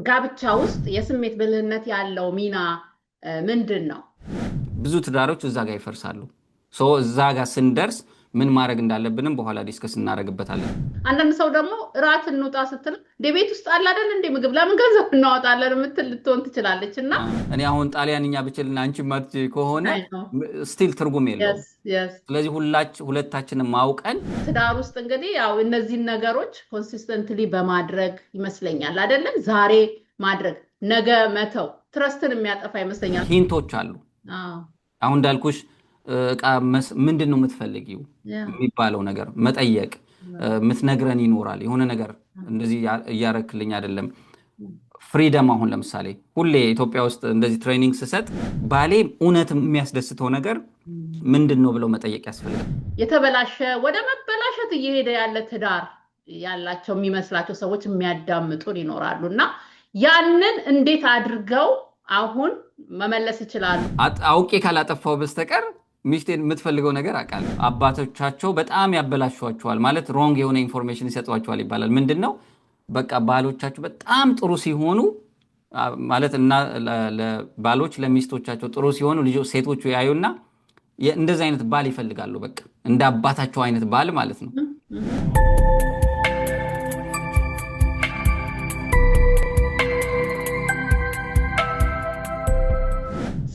ጋብቻ ውስጥ የስሜት ብልህነት ያለው ሚና ምንድን ነው? ብዙ ትዳሮች እዛ ጋር ይፈርሳሉ። እዛ ጋር ስንደርስ ምን ማድረግ እንዳለብንም በኋላ ዲስከስ እናደርግበታለን። አንዳንድ ሰው ደግሞ እራት እንውጣ ስትል ቤት ውስጥ አለ አይደል እንደ ምግብ ለምን ገንዘብ እናወጣለን የምትል ልትሆን ትችላለች። እና እኔ አሁን ጣሊያንኛ ብችልና አንቺ ማት ከሆነ አይ ነው ስቲል ትርጉም የለውም። የስ የስ ስለዚህ ሁለታችንም ማውቀን ትዳር ውስጥ እንግዲህ ያው እነዚህን ነገሮች ኮንሲስተንትሊ በማድረግ ይመስለኛል አይደለም ዛሬ ማድረግ ነገ መተው ትረስትን የሚያጠፋ ይመስለኛል። ሂንቶች አሉ። አዎ አሁን እንዳልኩሽ እቃ ምንድን ነው የምትፈልጊው ያ የሚባለው ነገር መጠየቅ የምትነግረን ይኖራል። የሆነ ነገር እንደዚህ እያረክልኝ አይደለም። ፍሪደም አሁን ለምሳሌ ሁሌ ኢትዮጵያ ውስጥ እንደዚህ ትሬኒንግ ስሰጥ ባሌ እውነት የሚያስደስተው ነገር ምንድን ነው ብለው መጠየቅ ያስፈልጋል። የተበላሸ ወደ መበላሸት እየሄደ ያለ ትዳር ያላቸው የሚመስላቸው ሰዎች የሚያዳምጡን ይኖራሉ እና ያንን እንዴት አድርገው አሁን መመለስ ይችላሉ? አውቄ ካላጠፋው በስተቀር ሚስቴን የምትፈልገው ነገር አውቃለሁ። አባቶቻቸው በጣም ያበላሿቸዋል ማለት ሮንግ የሆነ ኢንፎርሜሽን ይሰጧቸዋል ይባላል። ምንድን ነው በቃ ባሎቻቸው በጣም ጥሩ ሲሆኑ ማለት እና ባሎች ለሚስቶቻቸው ጥሩ ሲሆኑ ሴቶቹ ያዩና እንደዚህ አይነት ባል ይፈልጋሉ። በቃ እንደ አባታቸው አይነት ባል ማለት ነው።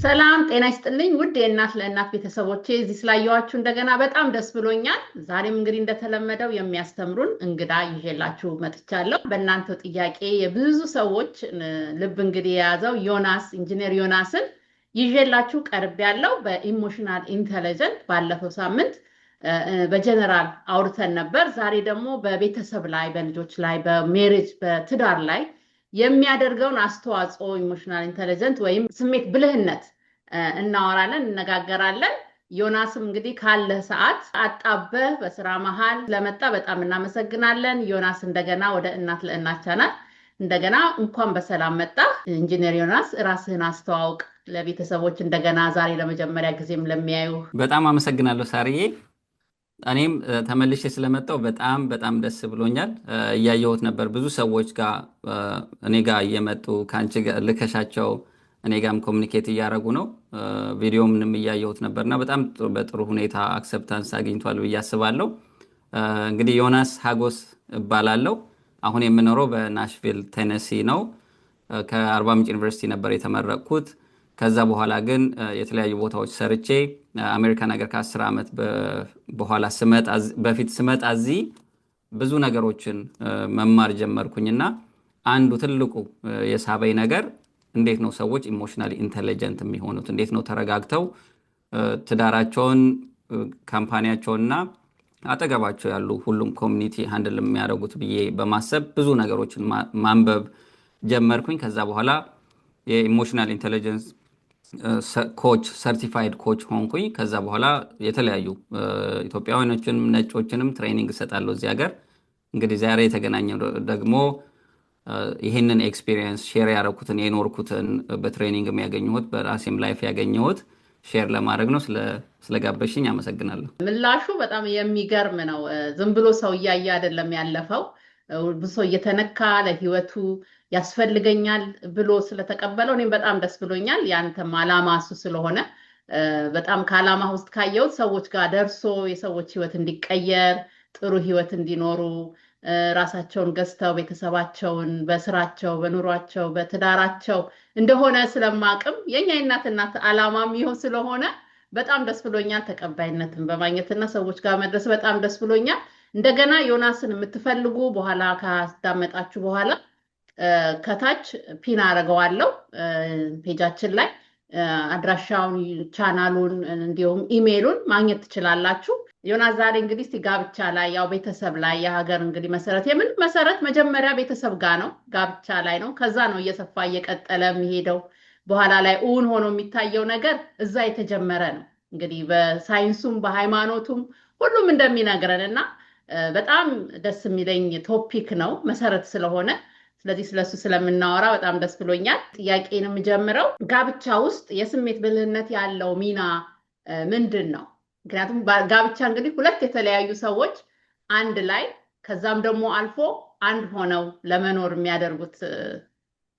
ሰላም ጤና ይስጥልኝ ውድ የእናት ለእናት ቤተሰቦቼ፣ እዚህ ስላየኋችሁ እንደገና በጣም ደስ ብሎኛል። ዛሬም እንግዲህ እንደተለመደው የሚያስተምሩን እንግዳ ይዤላችሁ መጥቻለሁ። በእናንተው ጥያቄ የብዙ ሰዎች ልብ እንግዲህ የያዘው ኢንጂነር ዮናስን ይዤላችሁ ቀርቤያለሁ። በኢሞሽናል ኢንተለጀንት ባለፈው ሳምንት በጀነራል አውርተን ነበር። ዛሬ ደግሞ በቤተሰብ ላይ፣ በልጆች ላይ፣ በሜሬጅ በትዳር ላይ የሚያደርገውን አስተዋጽኦ ኢሞሽናል ኢንተለጀንት ወይም ስሜት ብልህነት እናወራለን፣ እነጋገራለን። ዮናስም እንግዲህ ካለ ሰዓት አጣበህ በስራ መሃል ለመጣ በጣም እናመሰግናለን። ዮናስ እንደገና ወደ እናት ለእናት ቻናል እንደገና እንኳን በሰላም መጣ። ኢንጂነር ዮናስ ራስህን አስተዋውቅ ለቤተሰቦች እንደገና ዛሬ ለመጀመሪያ ጊዜም ለሚያዩ። በጣም አመሰግናለሁ ሳርዬ። እኔም ተመልሼ ስለመጣው በጣም በጣም ደስ ብሎኛል። እያየሁት ነበር ብዙ ሰዎች ጋር እኔ ጋር እየመጡ ከአንቺ ጋር ልከሻቸው እኔ ጋርም ኮሚኒኬት እያደረጉ ነው። ቪዲዮምንም እያየሁት ነበርና በጣም በጥሩ ሁኔታ አክሰፕታንስ አግኝቷል ብዬ አስባለሁ። እንግዲህ ዮናስ ሀጎስ እባላለሁ። አሁን የምኖረው በናሽቪል ቴነሲ ነው። ከአርባ ምንጭ ዩኒቨርሲቲ ነበር የተመረቅኩት። ከዛ በኋላ ግን የተለያዩ ቦታዎች ሰርቼ አሜሪካን ሀገር ከ10 ዓመት በኋላ በፊት ስመጣ እዚህ ብዙ ነገሮችን መማር ጀመርኩኝና አንዱ ትልቁ የሳበኝ ነገር እንዴት ነው ሰዎች ኢሞሽናሊ ኢንተለጀንት የሚሆኑት፣ እንዴት ነው ተረጋግተው ትዳራቸውን፣ ካምፓኒያቸውንና አጠገባቸው ያሉ ሁሉም ኮሚኒቲ ሃንድል የሚያደርጉት ብዬ በማሰብ ብዙ ነገሮችን ማንበብ ጀመርኩኝ። ከዛ በኋላ የኢሞሽናል ኢንተለጀንስ ኮች ሰርቲፋይድ ኮች ሆንኩኝ። ከዛ በኋላ የተለያዩ ኢትዮጵያውያኖችንም ነጮችንም ትሬኒንግ እሰጣለሁ እዚህ ሀገር። እንግዲህ ዛሬ የተገናኘው ደግሞ ይህንን ኤክስፒሪየንስ ሼር ያደረኩትን የኖርኩትን በትሬኒንግ ያገኘሁት በራሴም ላይፍ ያገኘሁት ሼር ለማድረግ ነው። ስለጋበሽኝ አመሰግናለሁ። ምላሹ በጣም የሚገርም ነው። ዝም ብሎ ሰው እያየ አይደለም ያለፈው። ብዙ ሰው እየተነካ ለህይወቱ ያስፈልገኛል ብሎ ስለተቀበለው እኔም በጣም ደስ ብሎኛል። ያንተም ዓላማ እሱ ስለሆነ በጣም ከዓላማ ውስጥ ካየሁት ሰዎች ጋር ደርሶ የሰዎች ህይወት እንዲቀየር፣ ጥሩ ህይወት እንዲኖሩ፣ ራሳቸውን ገዝተው ቤተሰባቸውን በስራቸው፣ በኑሯቸው፣ በትዳራቸው እንደሆነ ስለማቅም የኛ እናት ዓላማም ይሆን ስለሆነ በጣም ደስ ብሎኛል። ተቀባይነትን በማግኘትና ሰዎች ጋር መድረስ በጣም ደስ ብሎኛል። እንደገና ዮናስን የምትፈልጉ በኋላ ካዳመጣችሁ በኋላ ከታች ፒን አደርገዋለሁ ፔጃችን ላይ አድራሻውን፣ ቻናሉን እንዲሁም ኢሜይሉን ማግኘት ትችላላችሁ። ዮናስ ዛሬ እንግዲህ እስቲ ጋብቻ ላይ ያው ቤተሰብ ላይ የሀገር እንግዲህ መሰረት የምን መሰረት መጀመሪያ ቤተሰብ ጋር ነው፣ ጋብቻ ላይ ነው። ከዛ ነው እየሰፋ እየቀጠለ የሚሄደው። በኋላ ላይ እውን ሆኖ የሚታየው ነገር እዛ የተጀመረ ነው። እንግዲህ በሳይንሱም በሃይማኖቱም ሁሉም እንደሚነግረን እና በጣም ደስ የሚለኝ ቶፒክ ነው መሰረት ስለሆነ ስለዚህ ስለሱ ስለምናወራ በጣም ደስ ብሎኛል። ጥያቄን የምጀምረው ጋብቻ ውስጥ የስሜት ብልህነት ያለው ሚና ምንድን ነው? ምክንያቱም ጋብቻ እንግዲህ ሁለት የተለያዩ ሰዎች አንድ ላይ ከዛም ደግሞ አልፎ አንድ ሆነው ለመኖር የሚያደርጉት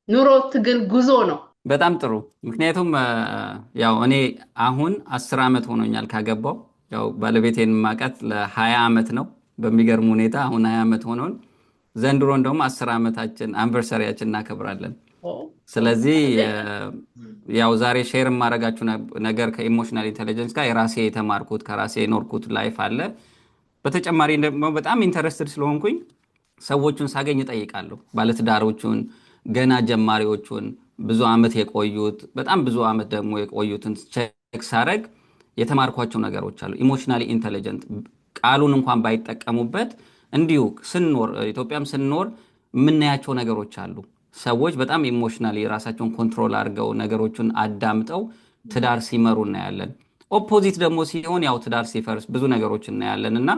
ኑሮ ትግል ጉዞ ነው። በጣም ጥሩ። ምክንያቱም ያው እኔ አሁን 10 ዓመት ሆኖኛል ካገባው። ያው ባለቤቴን ማውቃት ለ20 ዓመት ነው። በሚገርም ሁኔታ አሁን 20 ዓመት ሆኖን ዘንድሮ እንደውም 10 ዓመታችን አንቨርሰሪያችን እናከብራለን። ኦ ስለዚህ እንዴ! ያው ዛሬ ሼር የማደርጋችሁ ነገር ከኢሞሽናል ኢንቴሊጀንስ ጋር የራሴ የተማርኩት ከራሴ የኖርኩት ላይፍ አለ። በተጨማሪ ደግሞ በጣም ኢንተረስትድ ስለሆንኩኝ ሰዎቹን ሳገኝ እጠይቃለሁ። ባለትዳሮቹን፣ ገና ጀማሪዎቹን፣ ብዙ ዓመት የቆዩት፣ በጣም ብዙ ዓመት ደግሞ የቆዩትን ቼክ ሳረግ የተማርኳቸው ነገሮች አሉ። ኢሞሽናሊ ኢንቴሊጀንት ቃሉን እንኳን ባይጠቀሙበት እንዲሁ ስንኖር ኢትዮጵያም ስንኖር የምናያቸው ነገሮች አሉ። ሰዎች በጣም ኢሞሽናሊ ራሳቸውን ኮንትሮል አድርገው ነገሮችን አዳምጠው ትዳር ሲመሩ እናያለን። ኦፖዚት ደግሞ ሲሆን ያው ትዳር ሲፈርስ ብዙ ነገሮች እናያለን እና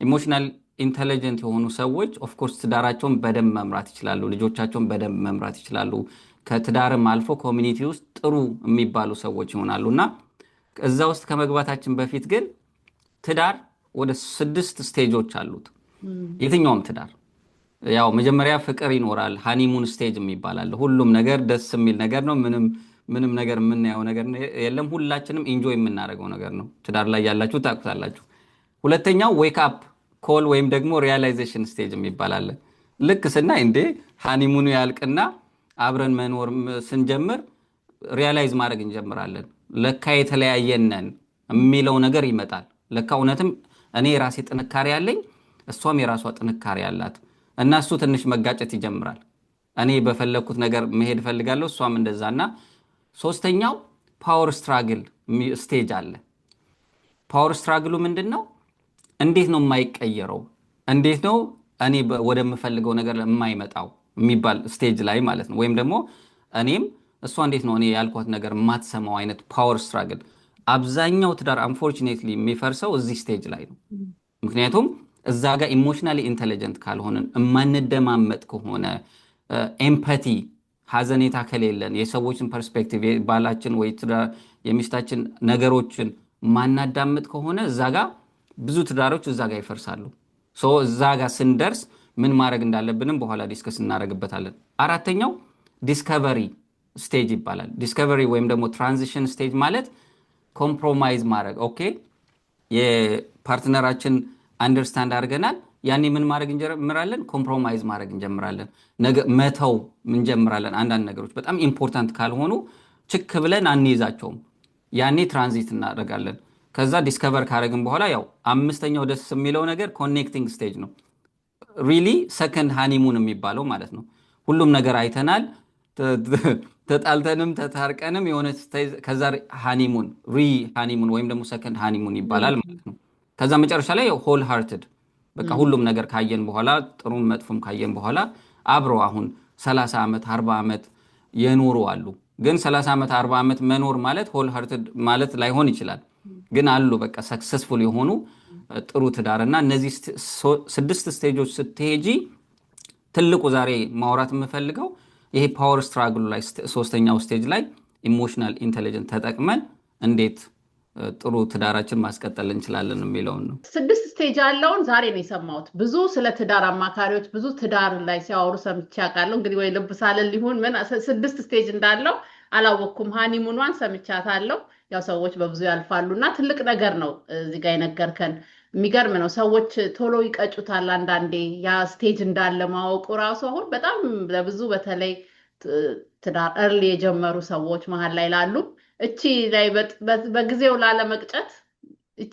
ኢሞሽናል ኢንቴሊጀንት የሆኑ ሰዎች ኦፍኮርስ ትዳራቸውን በደንብ መምራት ይችላሉ፣ ልጆቻቸውን በደንብ መምራት ይችላሉ። ከትዳርም አልፎ ኮሚኒቲ ውስጥ ጥሩ የሚባሉ ሰዎች ይሆናሉ እና እዛ ውስጥ ከመግባታችን በፊት ግን ትዳር ወደ 6 ስቴጆች አሉት። የትኛውም ትዳር ያው መጀመሪያ ፍቅር ይኖራል። ሃኒሙን ስቴጅ የሚባል አለ። ሁሉም ነገር ደስ የሚል ነገር ነው። ምንም ነገር የምናየው ነገር የለም። ሁላችንም ኢንጆይ የምናደርገው ነገር ነው። ትዳር ላይ ያላችሁ ታውቁታላችሁ። ሁለተኛው ዌክ አፕ ኮል ወይም ደግሞ ሪያላይዜሽን ስቴጅ የሚባል አለ። ልክ ስናይ እንዴ ሃኒሙኑ ያልቅና አብረን መኖር ስንጀምር ሪያላይዝ ማድረግ እንጀምራለን። ለካ የተለያየነን የሚለው ነገር ይመጣል። ለካ እውነትም እኔ የራሴ ጥንካሬ ያለኝ እሷም የራሷ ጥንካሬ አላት እና እሱ ትንሽ መጋጨት ይጀምራል። እኔ በፈለግኩት ነገር መሄድ እፈልጋለሁ፣ እሷም እንደዛና። ሶስተኛው ፓወር ስትራግል ስቴጅ አለ። ፓወር ስትራግሉ ምንድን ነው? እንዴት ነው የማይቀየረው? እንዴት ነው እኔ ወደምፈልገው ነገር የማይመጣው የሚባል ስቴጅ ላይ ማለት ነው። ወይም ደግሞ እኔም እሷ እንዴት ነው እኔ ያልኳት ነገር የማትሰማው አይነት ፓወር ስትራግል። አብዛኛው ትዳር አንፎርቹኔትሊ የሚፈርሰው እዚህ ስቴጅ ላይ ነው። ምክንያቱም እዛ ጋር ኢሞሽናሊ ኢንቴሊጀንት ካልሆንን፣ የማንደማመጥ ከሆነ፣ ኤምፓቲ ሀዘኔታ ከሌለን፣ የሰዎችን ፐርስፔክቲቭ የባላችን ወይ የሚስታችን ነገሮችን ማናዳምጥ ከሆነ እዛ ጋር ብዙ ትዳሮች እዛ ጋር ይፈርሳሉ። እዛ ጋር ስንደርስ ምን ማድረግ እንዳለብንም በኋላ ዲስከስ እናደርግበታለን። አራተኛው ዲስከቨሪ ስቴጅ ይባላል። ዲስከቨሪ ወይም ደግሞ ትራንዚሽን ስቴጅ ማለት ኮምፕሮማይዝ ማድረግ። ኦኬ የፓርትነራችን አንደርስታንድ አድርገናል። ያኔ ምን ማድረግ እንጀምራለን? ኮምፕሮማይዝ ማድረግ እንጀምራለን። መተው እንጀምራለን። አንዳንድ ነገሮች በጣም ኢምፖርታንት ካልሆኑ ችክ ብለን አንይዛቸውም። ያኔ ትራንዚት እናደርጋለን። ከዛ ዲስከቨር ካደረግን በኋላ ያው አምስተኛው ደስ የሚለው ነገር ኮኔክቲንግ ስቴጅ ነው። ሪሊ ሰከንድ ሃኒሙን የሚባለው ማለት ነው። ሁሉም ነገር አይተናል፣ ተጣልተንም ተታርቀንም የሆነ ከዛ ሃኒሙን ሃኒሙን ወይም ደግሞ ሰከንድ ሃኒሙን ይባላል ማለት ነው። ከዛ መጨረሻ ላይ ሆል ሃርትድ በቃ ሁሉም ነገር ካየን በኋላ ጥሩም መጥፎም ካየን በኋላ አብሮ አሁን 30 ዓመት 40 ዓመት የኖሩ አሉ። ግን 30 ዓመት 40 ዓመት መኖር ማለት ሆል ሃርትድ ማለት ላይሆን ይችላል። ግን አሉ በቃ ሰክሰስፉል የሆኑ ጥሩ ትዳር እና እነዚህ 6 ስቴጆች ስትሄጂ ትልቁ ዛሬ ማውራት የምፈልገው ይሄ ፓወር ስትራግሉ ላይ ሶስተኛው ስቴጅ ላይ ኢሞሽናል ኢንቴሊጀንስ ተጠቅመን እንዴት ጥሩ ትዳራችን ማስቀጠል እንችላለን የሚለውን ነው። 6 ስቴጅ ያለውን ዛሬ ነው የሰማሁት። ብዙ ስለ ትዳር አማካሪዎች ብዙ ትዳር ላይ ሲያወሩ ሰምቼ አውቃለሁ። እንግዲህ ወይ ልብ ሳለን ሊሆን ምን 6 ስቴጅ እንዳለው አላወቅኩም። ሃኒሙኗን ሰምቻታለሁ። ያው ሰዎች በብዙ ያልፋሉ እና ትልቅ ነገር ነው እዚህ ጋር የነገርከን። የሚገርም ነው። ሰዎች ቶሎ ይቀጩታል አንዳንዴ። ያ ስቴጅ እንዳለ ማወቁ ራሱ አሁን በጣም ለብዙ በተለይ ትዳር እርሊ የጀመሩ ሰዎች መሀል ላይ ላሉ እቺ ላይ በጊዜው ላለመቅጨት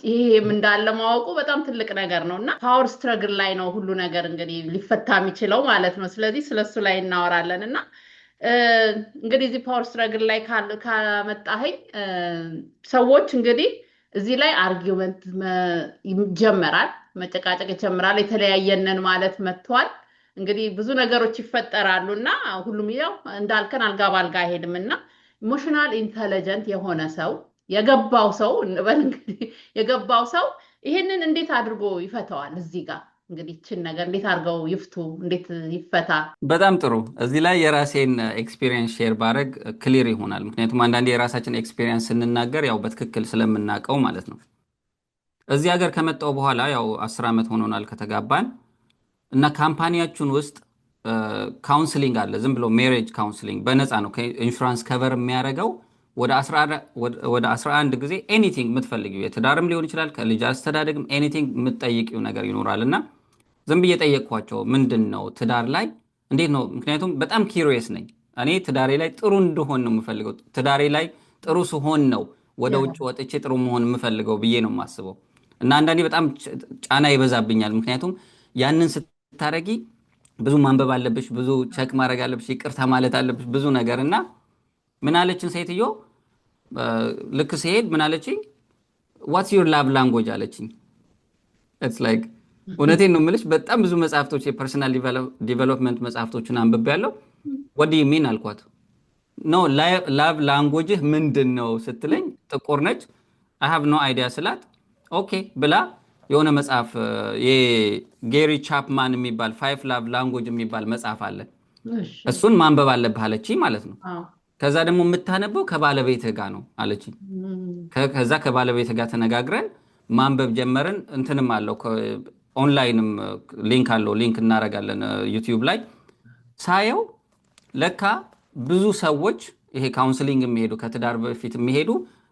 ይሄም እንዳለ ማወቁ በጣም ትልቅ ነገር ነው እና ፓወር ስትረግል ላይ ነው ሁሉ ነገር እንግዲህ ሊፈታ የሚችለው ማለት ነው። ስለዚህ ስለሱ ላይ እናወራለን እና እንግዲህ እዚህ ፓወር ስትረግል ላይ ካመጣኸኝ ሰዎች እንግዲህ እዚህ ላይ አርጊውመንት ይጀመራል፣ መጨቃጨቅ ይጀምራል። የተለያየነን ማለት መጥቷል። እንግዲህ ብዙ ነገሮች ይፈጠራሉ እና ሁሉም ያው እንዳልከን አልጋ ባልጋ አይሄድም እና ኢሞሽናል ኢንተለጀንት የሆነ ሰው የገባው ሰው እንበል እንግዲህ የገባው ሰው ይሄንን እንዴት አድርጎ ይፈታዋል? እዚህ ጋር እንግዲህ እችን ነገር እንዴት አድርገው ይፍቱ፣ እንዴት ይፈታ? በጣም ጥሩ። እዚህ ላይ የራሴን ኤክስፒሪየንስ ሼር ባረግ ክሊር ይሆናል። ምክንያቱም አንዳንዴ የራሳችን ኤክስፒሪየንስ ስንናገር ያው በትክክል ስለምናውቀው ማለት ነው። እዚህ ሀገር ከመጣው በኋላ ያው 10 ዓመት ሆኖናል ከተጋባን እና ካምፓኒያችን ውስጥ ካውንስሊንግ አለ። ዝም ብሎ ሜሬጅ ካውንስሊንግ በነፃ ነው ኢንሹራንስ ከቨር የሚያደርገው። ወደ 11 ጊዜ ኤኒቲንግ የምትፈልጊው የትዳርም ሊሆን ይችላል ከልጅ አስተዳደግም ኤኒቲንግ የምትጠይቂው ነገር ይኖራል። እና ዝም ብዬ ጠየቅኳቸው ምንድን ነው ትዳር ላይ እንዴት ነው? ምክንያቱም በጣም ኪሪየስ ነኝ እኔ ትዳሬ ላይ ጥሩ እንደሆን ነው የምፈልገው። ትዳሬ ላይ ጥሩ ስሆን ነው ወደ ውጭ ወጥቼ ጥሩ መሆን የምፈልገው ብዬ ነው የማስበው። እና አንዳንዴ በጣም ጫና ይበዛብኛል። ምክንያቱም ያንን ስታረጊ ብዙ ማንበብ አለብሽ፣ ብዙ ቸክ ማድረግ አለብሽ፣ ይቅርታ ማለት አለብሽ፣ ብዙ ነገር። እና ምን አለችን ሴትዮ ልክ ሲሄድ ምን አለችኝ? ዋትስ ዩር ላቭ ላንጉጅ አለችኝ። ኢትስ ላይክ እውነቴን ነው የምልሽ። በጣም ብዙ መጽሐፍቶች የፐርሰናል ዲቨሎፕመንት መጽሐፍቶችን አንብቤያለሁ። ወዲ ሚን አልኳት። ኖ ላቭ ላንጉጅህ ምንድን ነው ስትለኝ ጥቁር ነች። አይ ሃቭ ኖ አይዲያ ስላት ኦኬ ብላ የሆነ መጽሐፍ የጌሪ ቻፕማን የሚባል ፋይቭ ላቭ ላንጉጅ የሚባል መጽሐፍ አለ፣ እሱን ማንበብ አለብህ አለችኝ ማለት ነው። ከዛ ደግሞ የምታነበው ከባለቤትህ ጋር ነው አለችኝ። ከዛ ከባለቤትህ ጋር ተነጋግረን ማንበብ ጀመርን። እንትንም አለው ኦንላይንም ሊንክ አለው፣ ሊንክ እናደርጋለን ዩቲዩብ ላይ። ሳየው ለካ ብዙ ሰዎች ይሄ ካውንስሊንግ የሚሄዱ ከትዳር በፊት የሚሄዱ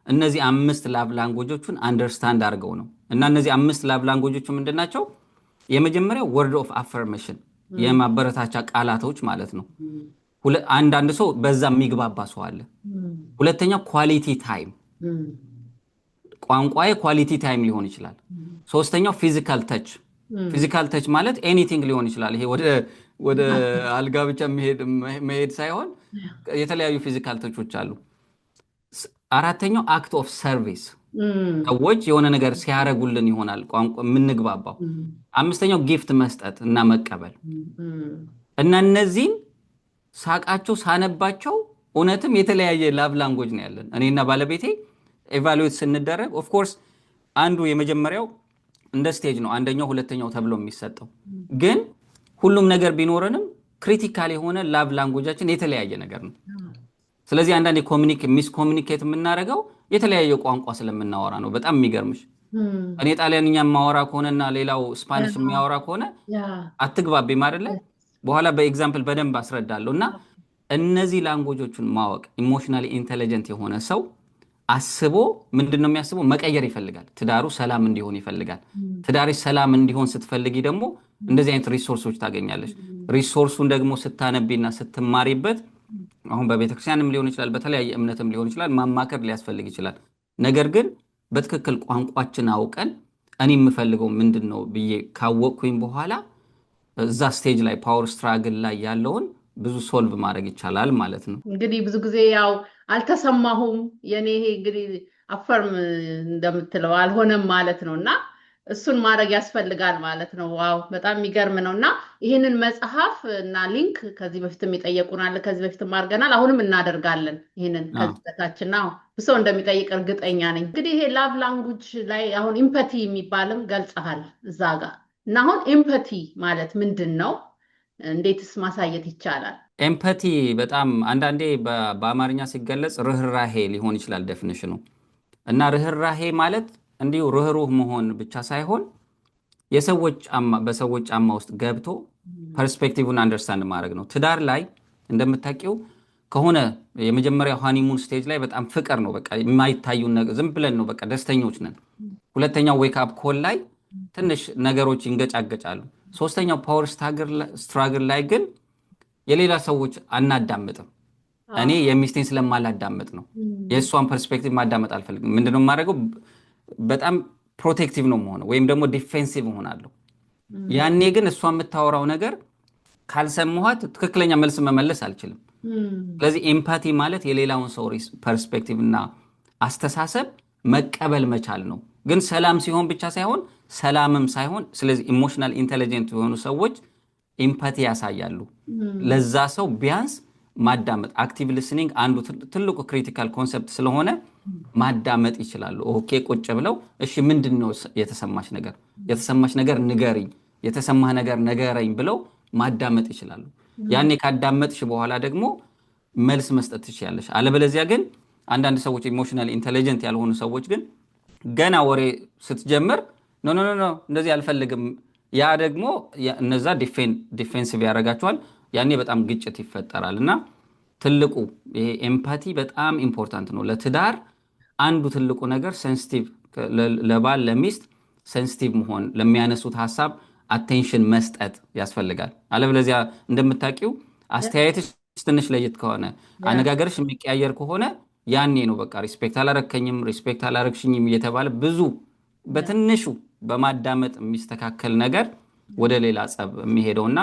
እነዚህ 5 ላቭ ላንጉጆቹን አንደርስታንድ አድርገው ነው። እና እነዚህ 5 ላቭ ላንጉጆቹ ምንድን ናቸው? የመጀመሪያው ወርድ ኦፍ አፈርሜሽን የማበረታቻ ቃላቶች ማለት ነው። አንዳንድ ሰው በዛ የሚግባባ ሰው አለ። ሁለተኛው ኳሊቲ ታይም፣ ቋንቋዬ ኳሊቲ ታይም ሊሆን ይችላል። ሶስተኛው ፊዚካል ተች። ፊዚካል ተች ማለት ኤኒቲንግ ሊሆን ይችላል። ይሄ ወደ አልጋ ብቻ መሄድ ሳይሆን የተለያዩ ፊዚካል ተቾች አሉ። አራተኛው አክት ኦፍ ሰርቪስ፣ ሰዎች የሆነ ነገር ሲያረጉልን ይሆናል ቋንቋ የምንግባባው። አምስተኛው ጊፍት መስጠት እና መቀበል። እና እነዚህን ሳቃቸው ሳነባቸው እውነትም የተለያየ ላቭ ላንጉጅ ነው ያለን እኔና ባለቤቴ። ኤቫሉዌት ስንደረግ ኦፍኮርስ አንዱ የመጀመሪያው እንደ ስቴጅ ነው፣ አንደኛው ሁለተኛው ተብሎ የሚሰጠው። ግን ሁሉም ነገር ቢኖረንም ክሪቲካል የሆነ ላቭ ላንጉጃችን የተለያየ ነገር ነው። ስለዚህ አንዳንድ ሚስ ኮሚኒኬት የምናደርገው የተለያየ ቋንቋ ስለምናወራ ነው። በጣም የሚገርምሽ እኔ ጣሊያንኛ የማወራ ከሆነና ሌላው ስፓኒሽ የሚያወራ ከሆነ አትግባቢም አይደለ? በኋላ በኤግዛምፕል በደንብ አስረዳለሁ። እና እነዚህ ላንጉጆቹን ማወቅ ኢሞሽናሊ ኢንቴሊጀንት የሆነ ሰው አስቦ ምንድን ነው የሚያስበው? መቀየር ይፈልጋል። ትዳሩ ሰላም እንዲሆን ይፈልጋል። ትዳርሽ ሰላም እንዲሆን ስትፈልጊ ደግሞ እንደዚህ አይነት ሪሶርሶች ታገኛለሽ። ሪሶርሱን ደግሞ ስታነቢና ስትማሪበት አሁን በቤተክርስቲያንም ሊሆን ይችላል፣ በተለያየ እምነትም ሊሆን ይችላል፣ ማማከር ሊያስፈልግ ይችላል። ነገር ግን በትክክል ቋንቋችን አውቀን እኔ የምፈልገው ምንድን ነው ብዬ ካወቅኩኝ በኋላ እዛ ስቴጅ ላይ ፓወር ስትራግል ላይ ያለውን ብዙ ሶልቭ ማድረግ ይቻላል ማለት ነው። እንግዲህ ብዙ ጊዜ ያው አልተሰማሁም የኔ ይሄ እንግዲህ አፈርም እንደምትለው አልሆነም ማለት ነው። እና እሱን ማድረግ ያስፈልጋል ማለት ነው። ዋው በጣም የሚገርም ነው። እና ይህንን መጽሐፍ እና ሊንክ ከዚህ በፊትም ይጠየቁናል፣ ከዚህ በፊትም አድርገናል፣ አሁንም እናደርጋለን። ይህንን ከዚህ በታችና ብሰው እንደሚጠይቅ እርግጠኛ ነኝ። እንግዲህ ይሄ ላቭ ላንጉጅ ላይ አሁን ኢምፐቲ የሚባልም ገልጸሃል እዛ ጋር። እና አሁን ኤምፐቲ ማለት ምንድን ነው? እንዴትስ ማሳየት ይቻላል? ኤምፐቲ በጣም አንዳንዴ በአማርኛ ሲገለጽ ርህራሄ ሊሆን ይችላል ዴፊኒሽኑ። እና ርህራሄ ማለት እንዲሁ ርህሩህ መሆን ብቻ ሳይሆን በሰዎች ጫማ ውስጥ ገብቶ ፐርስፔክቲቭን አንደርስታንድ ማድረግ ነው። ትዳር ላይ እንደምታውቂው ከሆነ የመጀመሪያው ሃኒሙን ስቴጅ ላይ በጣም ፍቅር ነው፣ በቃ የማይታዩ ዝም ብለን ነው በቃ ደስተኞች ነን። ሁለተኛው ዌክ አፕ ኮል ላይ ትንሽ ነገሮች ይንገጫገጫሉ። ሶስተኛው ፓወር ስትራግል ላይ ግን የሌላ ሰዎች አናዳምጥም። እኔ የሚስቴን ስለማላዳምጥ ነው። የእሷን ፐርስፔክቲቭ ማዳመጥ አልፈልግም። ምንድነው የማደርገው? በጣም ፕሮቴክቲቭ ነው መሆነው ወይም ደግሞ ዲፌንሲቭ እሆናለሁ። ያኔ ግን እሷ የምታወራው ነገር ካልሰማኋት ትክክለኛ መልስ መመለስ አልችልም። ስለዚህ ኤምፓቲ ማለት የሌላውን ሰው ፐርስፔክቲቭ እና አስተሳሰብ መቀበል መቻል ነው። ግን ሰላም ሲሆን ብቻ ሳይሆን ሰላምም ሳይሆን፣ ስለዚህ ኢሞሽናል ኢንቴሊጀንት የሆኑ ሰዎች ኤምፓቲ ያሳያሉ። ለዛ ሰው ቢያንስ ማዳመጥ፣ አክቲቭ ሊስኒንግ አንዱ ትልቁ ክሪቲካል ኮንሰፕት ስለሆነ ማዳመጥ ይችላሉ። ኦኬ ቁጭ ብለው እሺ ምንድን ነው የተሰማሽ ነገር? የተሰማሽ ነገር ንገሪኝ፣ የተሰማህ ነገር ንገረኝ ብለው ማዳመጥ ይችላሉ። ያኔ ካዳመጥሽ በኋላ ደግሞ መልስ መስጠት ትችያለሽ። አለበለዚያ ግን አንዳንድ ሰዎች ኢሞሽናል ኢንቴሊጀንት ያልሆኑ ሰዎች ግን ገና ወሬ ስትጀምር ኖ ኖ ኖ እንደዚህ አልፈልግም፣ ያ ደግሞ እነዛ ዲፌንሲቭ ያደርጋቸዋል። ያኔ በጣም ግጭት ይፈጠራል እና ትልቁ ይሄ ኤምፓቲ በጣም ኢምፖርታንት ነው ለትዳር። አንዱ ትልቁ ነገር ሴንሲቲቭ፣ ለባል ለሚስት ሴንሲቲቭ መሆን፣ ለሚያነሱት ሀሳብ አቴንሽን መስጠት ያስፈልጋል። አለበለዚያ እንደምታውቂው አስተያየትሽ ትንሽ ለየት ከሆነ አነጋገርሽ የሚቀያየር ከሆነ ያኔ ነው በቃ ሪስፔክት አላረከኝም፣ ሪስፔክት አላረግሽኝም እየተባለ ብዙ በትንሹ በማዳመጥ የሚስተካከል ነገር ወደ ሌላ ጸብ የሚሄደውና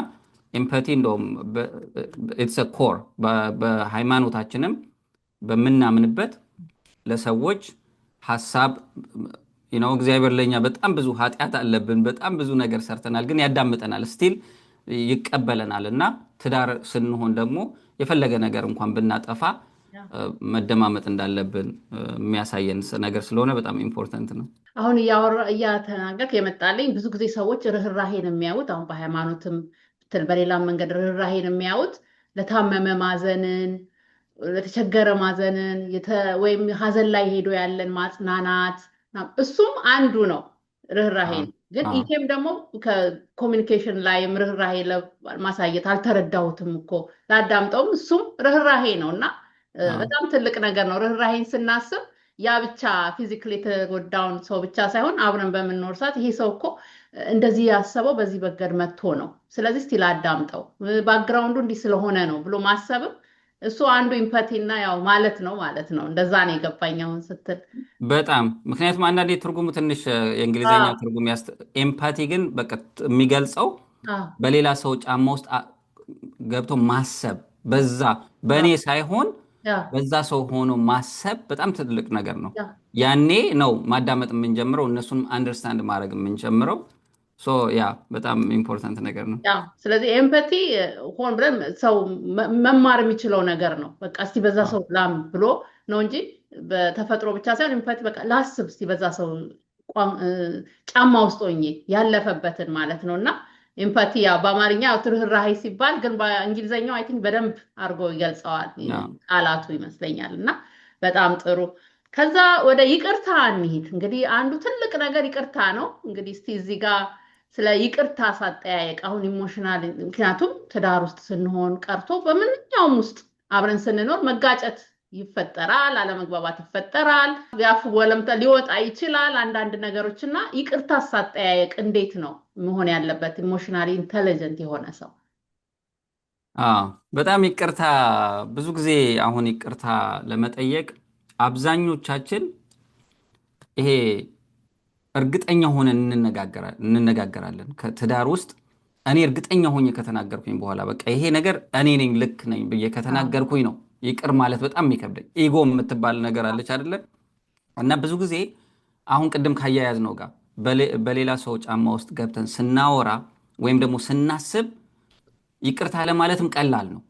ኤምፓቲ እንደውም ኢትስ ኮር በሃይማኖታችንም በምናምንበት ለሰዎች ሀሳብ እግዚአብሔር ለኛ በጣም ብዙ ኃጢአት አለብን፣ በጣም ብዙ ነገር ሰርተናል፣ ግን ያዳምጠናል፣ ስቲል ይቀበለናል። እና ትዳር ስንሆን ደግሞ የፈለገ ነገር እንኳን ብናጠፋ መደማመጥ እንዳለብን የሚያሳየን ነገር ስለሆነ በጣም ኢምፖርታንት ነው። አሁን እያተናገርክ የመጣልኝ ብዙ ጊዜ ሰዎች ርህራሄን የሚያዩት አሁን በሃይማኖትም በሌላም መንገድ ርህራሄን የሚያዩት ለታመመ ማዘንን፣ ለተቸገረ ማዘንን ወይም ሀዘን ላይ ሄዶ ያለን ማጽናናት እሱም አንዱ ነው ርህራሄ። ግን ይሄም ደግሞ ከኮሚኒኬሽን ላይም ርህራሄ ማሳየት አልተረዳሁትም እኮ ላዳምጠውም እሱም ርህራሄ ነው እና በጣም ትልቅ ነገር ነው። ርህራሄን ስናስብ ያ ብቻ ፊዚካሊ የተጎዳውን ሰው ብቻ ሳይሆን አብረን በምንኖር ሰዓት ይሄ ሰው እኮ እንደዚህ ያሰበው በዚህ በገድ መጥቶ ነው፣ ስለዚህ እስቲ ላዳምጠው፣ ባክግራውንዱ እንዲህ ስለሆነ ነው ብሎ ማሰብም እሱ አንዱ ኢምፓቲና ያው ማለት ነው። እንደዛ ነው የገባኝ አሁን ስትል በጣም ምክንያቱም አንዳንዴ ትርጉሙ ትንሽ የእንግሊዝኛ ትርጉም ኤምፓቲ ግን በቃ የሚገልጸው በሌላ ሰው ጫማ ውስጥ ገብቶ ማሰብ፣ በዛ በእኔ ሳይሆን በዛ ሰው ሆኖ ማሰብ በጣም ትልቅ ነገር ነው። ያኔ ነው ማዳመጥ የምንጀምረው፣ እነሱን አንደርስታንድ ማድረግ የምንጀምረው። ያ በጣም ኢምፖርታንት ነገር ነው። ስለዚህ ኤምፓቲ ሆን ብለን ሰው መማር የሚችለው ነገር ነው። በቃ እስቲ በዛ ሰው ላም ብሎ ነው እንጂ በተፈጥሮ ብቻ ሳይሆን ኤምፓቲ በቃ ላስብ እስቲ በዛ ሰው ጫማ ውስጥ ሆኜ ያለፈበትን ማለት ነው። እና ኤምፓቲ ያው በአማርኛ ርህራሄ ሲባል ግን በእንግሊዝኛው አይ ቲንክ በደንብ አድርጎ ይገልጸዋል ቃላቱ ይመስለኛል። እና በጣም ጥሩ። ከዛ ወደ ይቅርታ እንሂድ። እንግዲህ አንዱ ትልቅ ነገር ይቅርታ ነው። እንግዲህ እስቲ እዚህ ጋር ስለ ይቅርታ ሳጠያየቅ አሁን ኢሞሽናል፣ ምክንያቱም ትዳር ውስጥ ስንሆን ቀርቶ በምንኛውም ውስጥ አብረን ስንኖር መጋጨት ይፈጠራል፣ አለመግባባት ይፈጠራል፣ ያፍ ወለምታ ሊወጣ ይችላል አንዳንድ ነገሮች እና ይቅርታ ሳጠያየቅ እንዴት ነው መሆን ያለበት ኢሞሽናሊ ኢንተሊጀንት የሆነ ሰው? በጣም ይቅርታ ብዙ ጊዜ አሁን ይቅርታ ለመጠየቅ አብዛኞቻችን ይሄ እርግጠኛ ሆነን እንነጋገራለን ከትዳር ውስጥ። እኔ እርግጠኛ ሆኜ ከተናገርኩኝ በኋላ በቃ ይሄ ነገር እኔ ነኝ ልክ ነኝ ብዬ ከተናገርኩኝ ነው ይቅር ማለት በጣም የሚከብደኝ። ኢጎ የምትባል ነገር አለች አይደለ? እና ብዙ ጊዜ አሁን ቅድም ካያያዝ ነው ጋር በሌላ ሰው ጫማ ውስጥ ገብተን ስናወራ ወይም ደግሞ ስናስብ ይቅርታ ለማለትም ቀላል ነው።